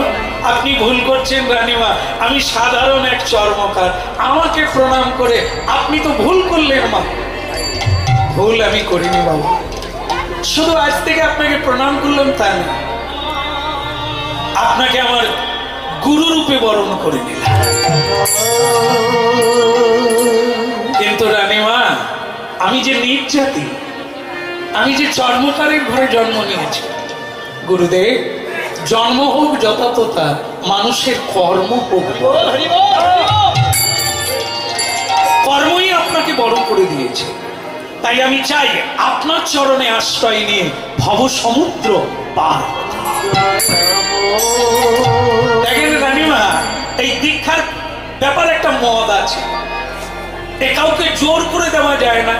আপনি ভুল করছেন রানীমা। আমি সাধারণ এক চর্মকার, আমাকে প্রণাম করে আপনি তো ভুল করলেন মা। ভুল আমি করিনি বাবা, শুধু আজ থেকে আপনাকে প্রণাম করলাম তা না, আপনাকে আমার গুরু রূপে বরণ করে নিলাম। কিন্তু রানীমা, আমি যে নিজ জাতি, আমি যে চর্মকারের ঘরে জন্ম নিয়েছি। গুরুদেব, জন্ম হোক যথাতথা, মানুষের কর্ম হোক, কর্মই আপনাকে বড় করে দিয়েছে। তাই আমি চাই আপনার চরণে আশ্রয় নিয়ে ভব সমুদ্র পার। দেখেন রানীমা, এই দীক্ষার ব্যাপারে একটা মত আছে, এ কাউকে জোর করে দেওয়া যায় না,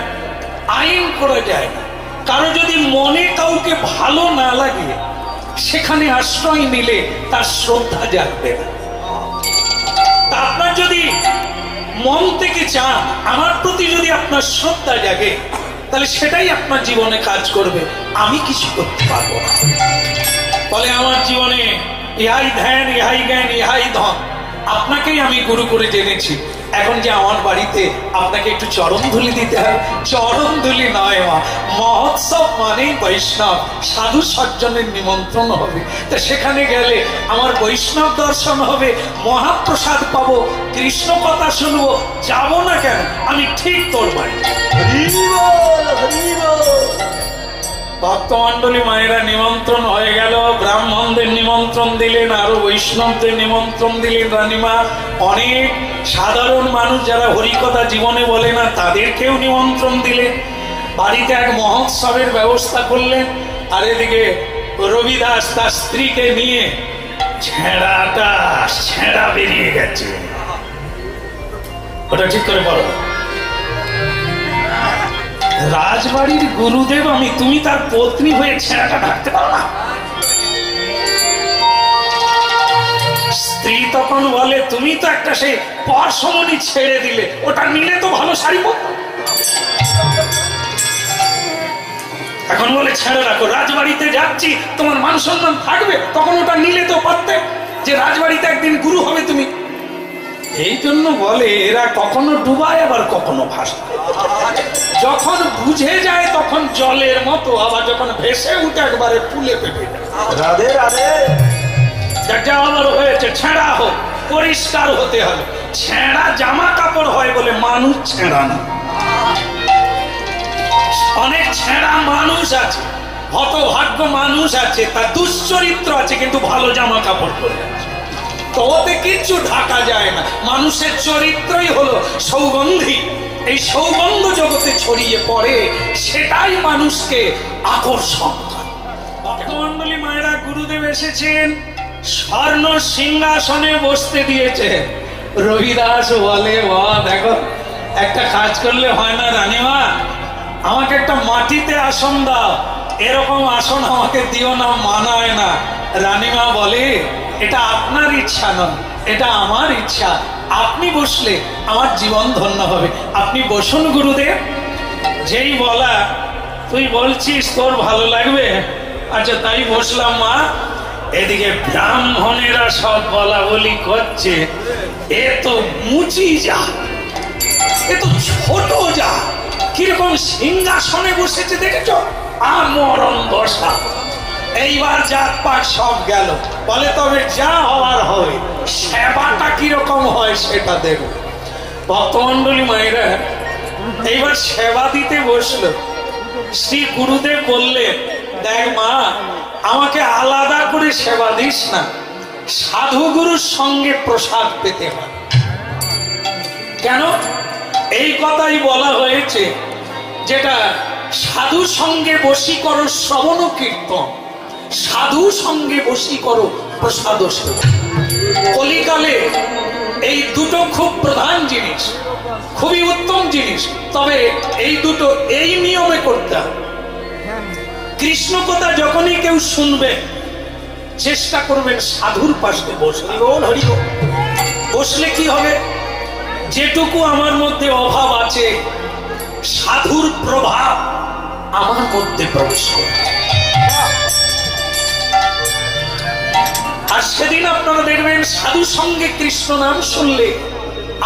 আইন করা যায় না। কারো যদি মনে কাউকে ভালো না লাগে, সেখানে আশ্রয় নিলে তার শ্রদ্ধা জাগবে না। তা আপনার যদি মন থেকে চান, আমার প্রতি যদি আপনার শ্রদ্ধা জাগে, তাহলে সেটাই আপনার জীবনে কাজ করবে, আমি কিছু করতে পারবো না। ফলে আমার জীবনে ইহাই ধ্যান, ইহাই জ্ঞান, ইহাই ধন, আপনাকেই আমি গুরু করে জেনেছি। এখন যে আমার বাড়িতে আপনাকে একটু চরণধুলি দিতে হবে, চরণধুলি নয় মা, মহোৎসব মানেই বৈষ্ণব, সাধু সজ্জনের নিমন্ত্রণ হবে। তা সেখানে গেলে আমার বৈষ্ণব দর্শন হবে, মহাপ্রসাদ পাবো, কৃষ্ণ কথা শুনবো। যাবো না কেন? আমি ঠিক তোর বাড়ি। ভক্তমণ্ডলী মায়েরা নিমন্ত্রণ হয়ে গেল, ব্রাহ্মণদের নিমন্ত্রণ দিলেন, আরো বৈষ্ণবদের নিমন্ত্রণ দিলেন রানীমা। অনেক সাধারণ মানুষ যারা হরিকথা জীবনে বলে না, তাদেরকেও নিমন্ত্রণ দিলেন। বাড়িতে এক মহোৎসবের ব্যবস্থা করলেন। আর এদিকে রবিদাস তার স্ত্রীকে নিয়ে ছেঁড়া বেরিয়ে গেছে। ওটা ঠিক করে বলো। রাজবাড়ির গুরুদেব আমি, তুমি তার পত্নী হয়ে ছেঁড়াটা ঢাকতে পারো না? স্ত্রী তখন বলে, তুমি তো একটা সেই পরশমণি ছেড়ে দিলে, ওটা নিলে তো ভালো শাড়ি পরত। এখন বলে ছেড়ে রাখো, রাজবাড়িতে যাচ্ছি, তোমার মান সম্মান থাকবে, তখন ওটা নিলে তো পারতে, যে রাজবাড়িতে একদিন গুরু হবে তুমি। এই জন্য বলে এরা কখনো ডুবায় আবার কখনো ভাসায়। যখন বুঝে যায় তখন জলের মতো, আবার যখন ভেসে উঠে একবারে ফুলে পেটে যায়। রাধে রাধে। যা আবার হয়েছে, ছেঁড়া হোক, পরিষ্কার হতে হবে। ছেঁড়া জামা কাপড় হয় বলে মানুষ ছেঁড়া না। অনেক ছেঁড়া মানুষ আছে, হতভাগ্য মানুষ আছে, তার দুশ্চরিত্র আছে, কিন্তু ভালো জামা কাপড় পরে আছে, তো ওতে কিচ্ছু ঢাকা যায় না। মানুষের চরিত্রই হলো সৌগন্ধি, এই সৌগন্ধ জগতে ছড়িয়ে পড়ে, সেটাই মানুষকে আকর্ষণ করে। ভক্তমণ্ডলী মায়েরা, গুরুদেব এসেছেন, স্বর্ণ সিংহাসনে বসতে দিয়েছে। রবিদাস বলে, দেখো একটা কাজ করলে হয় না রানীমা, আমাকে একটা মাটিতে আসন দাও, এরকম আসন আমাকে দিও না, মানায় না। রানীমা বলে, এটা আপনার ইচ্ছা নয়, এটা আমার ইচ্ছা, আপনি বসলে আমার জীবন ধন্য হবে, আপনি বসুন গুরুদেব। যেই বলা, তুই বলছিস তোর ভালো লাগবে, আচ্ছা তাই বসলাম মা। এদিকে ব্রাহ্মণেরা সব বলা বলি করছে, এ তো মুচি যা, এ তো ছোট যা, কিরকম সিংহাসনে বসেছে দেখেছ, আমরণ দশা। এইবার জাত পাট সব গেল, বলে তবে যা হওয়ার হবে, সেবাটা কিরকম হয় সেটা দেখো। ভক্তমণ্ডলী মায়েরা, এইবার সেবা দিতে বসলো। শ্রী গুরুদেব বললেন, দেখ মা, আমাকে আলাদা করে সেবা দিস না, সাধু গুরুর সঙ্গে প্রসাদ পেতে হয়। কেন? এই কথাই বলা হয়েছে, যেটা সাধু সঙ্গে বসি করো শ্রবণ কীর্তন, সাধু সঙ্গে বসি করো প্রসাদ সেবা। কলিকালে এই দুটো খুব প্রধান জিনিস, খুবই উত্তম জিনিস, তবে এই দুটো এই নিয়মে করতে হবে। কৃষ্ণ কথা যখনই কেউ শুনবে, চেষ্টা করবেন সাধুর পাশে বসে। বসলে কি হবে, যেটুকু আমার মধ্যে অভাব আছে, সাধুর প্রভাব আমার মধ্যে প্রবেশ করবে। আর সেদিন আপনারা দেখবেন, সাধু সঙ্গে কৃষ্ণ নাম শুনলে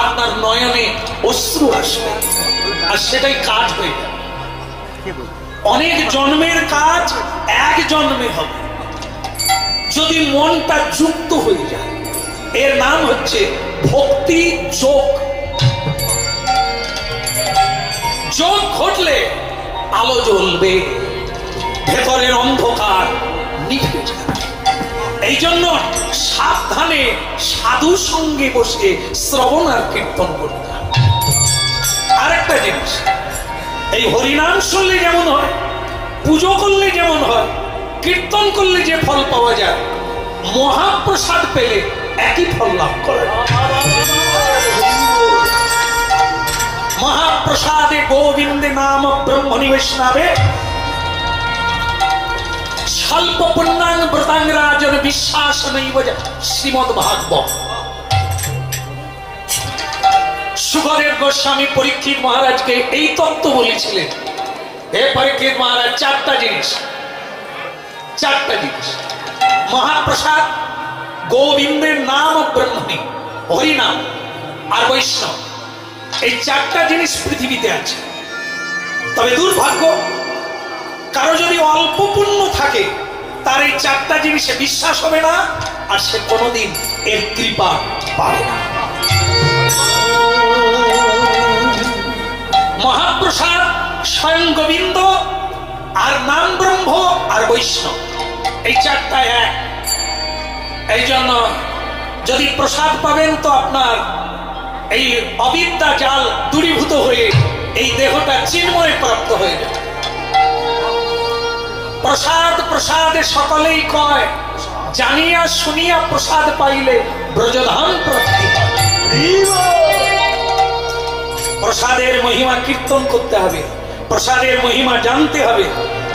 আপনার নয়নে অশ্রু আসবে, আর সেটাই কাজ হয়ে যাবে। অনেক জন্মের কাজ এক জন্মে হবে, যদি মনটা যুক্ত হয়ে যায়। এর নাম হচ্ছে ভক্তি যোগ। যোগ ঘটলে আলো জ্বলবে, ভেতরের অন্ধকার নিভে যাবে। এই জন্য সাবধানে সাধু সঙ্গে বসে শ্রবণ আর কীর্তন করতে হবে। আরেকটা জিনিস, এই হরিনাম শুনলে যেমন হয়, পুজো করলে যেমন হয়, কীর্তন করলে যে ফল পাওয়া যায়, মহাপ্রসাদ পেলে একই ফল লাভ করা যায়। মহাপ্রসাদে গোবিন্দে নাম ব্রহ্মণি বৈষ্ণবে স্বল্প পুণ্যাং ব্রতাং রাজন বিশ্বাস নৈব শ্রীমদ ভাগবত। সুখদেব গোস্বামী পরীক্ষিত মহারাজকে এই তত্ত্ব বলেছিলেন, হে পরীক্ষিত মহারাজ, চারটা জিনিস, মহাপ্রসাদ, গোবিন্দের নাম ব্রহ্মণি, হরিনাম আর বৈষ্ণব, এই চারটা জিনিস পৃথিবীতে আছে। তবে দুর্ভাগ্য, কারো যদি অল্প পুণ্য থাকে, তার এই চারটা জিনিসে বিশ্বাস হবে না, আর সে কোনোদিন এর কৃপা পাবে না। মহাপ্রসাদ স্বয়ং গোবিন্দ, আর নাম ব্রহ্ম আর বৈষ্ণব, এই চারটা এক। এই জন্য যদি প্রসাদ পাবেন, তো আপনার এই অবিদ্যা জাল দূরীভূত হয়ে এই দেহটা চিন্ময় প্রাপ্ত হয়ে যাবে। প্রসাদ প্রসাদে সকলেই কয়, জানিয়া শুনিয়া প্রসাদ পাইলে ব্রজধাম প্রাপ্তি হয়। প্রসাদের মহিমা কীর্তন করতে হবে, প্রসাদের মহিমা জানতে হবে,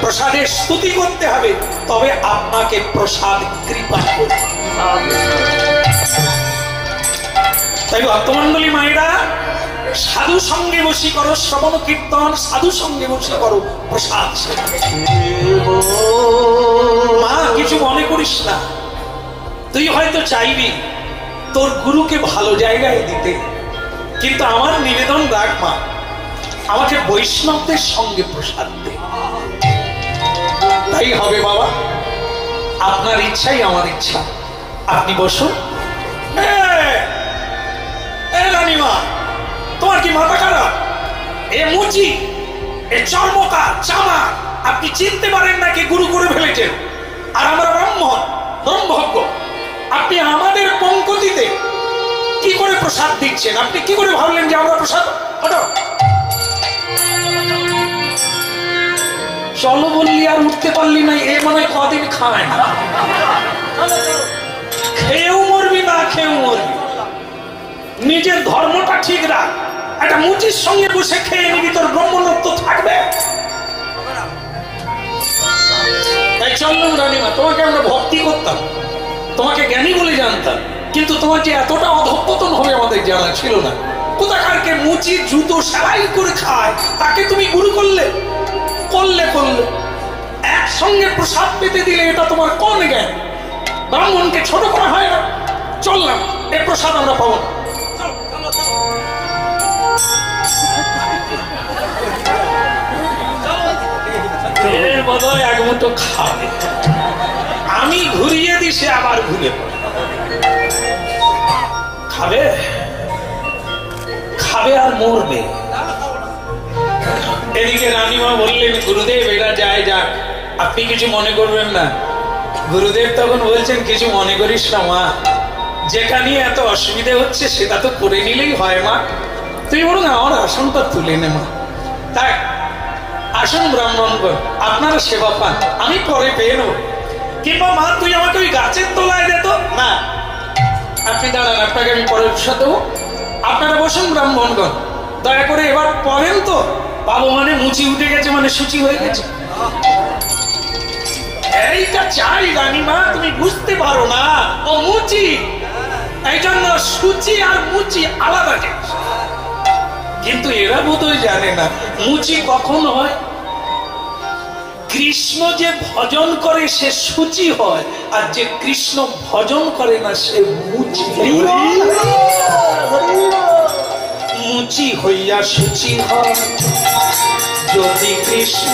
প্রসাদের স্তুতি করতে হবে, তবে আপনাকে প্রসাদ কৃপা করবে। তাই ভক্তমন্ডলী মায়েরা, সাধু সঙ্গে বসি করো শ্রবণ কীর্তন, সাধু সঙ্গে বসি করো প্রসাদ। মা কিছু মনে করিস না, তুই হয়তো চাইবি তোর গুরুকে ভালো জায়গায় দিতে, কিন্তু আমার নিবেদন রাখ মা, আমাকে বৈষ্ণবদের সঙ্গে প্রসাদ দে। তাই হবে বাবা, আপনার ইচ্ছাই আমার ইচ্ছা। আপনি বসুন। রানীমা, তোমার কি মাথা খারাপ? এ মুচি, এ চর্মকার চামা আপনি চিনতে পারেন না কি গুরু করে ফেলেছেন? আর আমরা ব্রাহ্মণ ব্রহ্মজ্ঞ, আপনি আমাদের পঙ্কতিতে কি করে প্রসাদ দিচ্ছেন? আপনি কি করে ভাবলেন যে আমরা প্রসাদ? চলো বললি আর উঠতে পারলি না, এ মনে হয় কদিন খায় না। খেয়েও মরবি না খেয়েও মরবি, নিজের ধর্মটা ঠিক রাখ। একটা মুচির সঙ্গে বসে খেয়ে নিবি, তোর ব্রহ্মণত্ব থাকবে? তাই চললাম রানীমা, তোমাকে আমরা ভক্তি করতাম, তোমাকে জ্ঞানী বলে জানতাম, কিন্তু তোমার যে এতটা অধঃপতন হবে আমাদের জানা ছিল না। কোথাকারকে মুচি জুতো সেলাই করে খায়, তাকে তুমি গুরু করলে করলে করলে একসঙ্গে প্রসাদ পেতে দিলে এটা তোমার কোন জ্ঞান? ব্রাহ্মণকে ছোট করা হয় না। চললাম, এ প্রসাদ আমরা পাবো। এর বদলে এক মুঠো খাবে, আমি ঘুরিয়ে দিই, সে আবার ঘুরে পড়ে। খাবে খাবে আর মরবে। এদিকে রানীমা বললেন, গুরুদেব এটা যায় যাক, আপনি কিছু মনে করবেন না। গুরুদেব তখন বলছেন, কিছু মনে করিস না মা, যেটা নিয়ে এত অসুবিধা হচ্ছে সেটা তো করে নিলেই হয় মা, তুই বরং আমার আসনটা তুলে নে মা। তাই আসুন ব্রাহ্মণগণ, আপনারা সেবা পান, আমি পরে পেয়ে নেব। কিংবা মা তুই আমাকে ওই গাছের তলায় দে তো। না, আপনি দাঁড়ান, আপনাকে আমি পরে প্রসাদ দেবো। আপনারা বসুন ব্রাহ্মণগণ, দয়া করে এবার পড়েন তো। বাবু মানে মুচি উঠে গেছে, মানে সূচি হয়ে গেছে। এইটা চাই রানীমা, তুমি বুঝতে পারো না, ও মুচি। এই জন্য সূচি আর মুচি আলাদা জিনিস, কিন্তু এরা বোধহয় জানে না মুচি কখন হয়। কৃষ্ণ যে ভজন করে সে সূচি হয়, আর যে কৃষ্ণ ভজন করে না সে মুচি। মুচি হইয়া সূচি হয় যদি কৃষ্ণ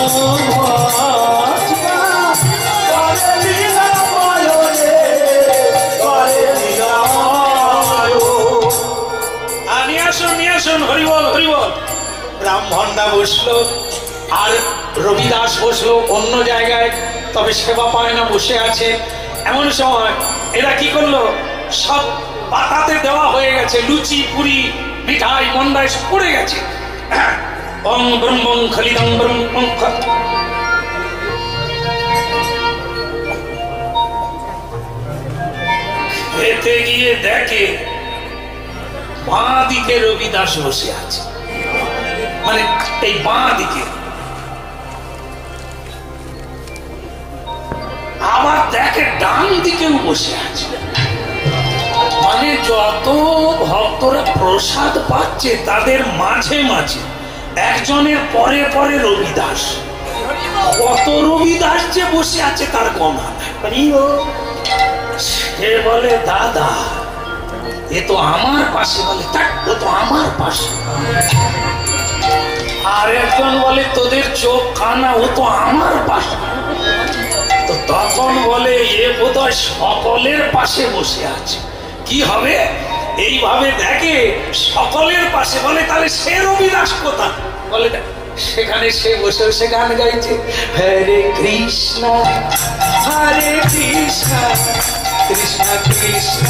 হরিবল হরিবল। ব্রাহ্মণরা বসলো আর রবিদাস বসলো অন্য জায়গায়, তবে সেবা পায় না, বসে আছে। এমন সময় এরা কি করলো, সব পাতাতে দেওয়া হয়ে গেছে, লুচি পুরি মিঠাই মন্ডাই সব পড়ে গেছে। ওং ব্রহ্মং খলিদং ব্রহ্মং। খেতে গিয়ে দেখে বাঁ দিকে রবিদাস বসে আছে, মানে এই বাঁ দিকে। আবার দেখে ডান দিকেও বসে আছে, মানে যত ভক্তরা প্রসাদ পাচ্ছে তাদের মাঝে মাঝে একজনের পরে পরে রবিদাস। কত রবিদাস যে বসে আছে তার গণনা নাই। সে বলে, দাদা এ তো আমার পাশে। বলে, ও তো আমার পাশে। আর একজন বলে, তোদের চোখ কানা, ও তো আমার পাশে। তো তখন বলে, এ বোধহয় সকলের পাশে বসে আছে। কি হবে? এইভাবে দেখে সকলের পাশে। বলে, তাহলে সে রবিদাস কোথা? বলে, সেখানে সে বসে বসে গান গাইছে, হরে কৃষ্ণ হরে কৃষ্ণ কৃষ্ণ কৃষ্ণ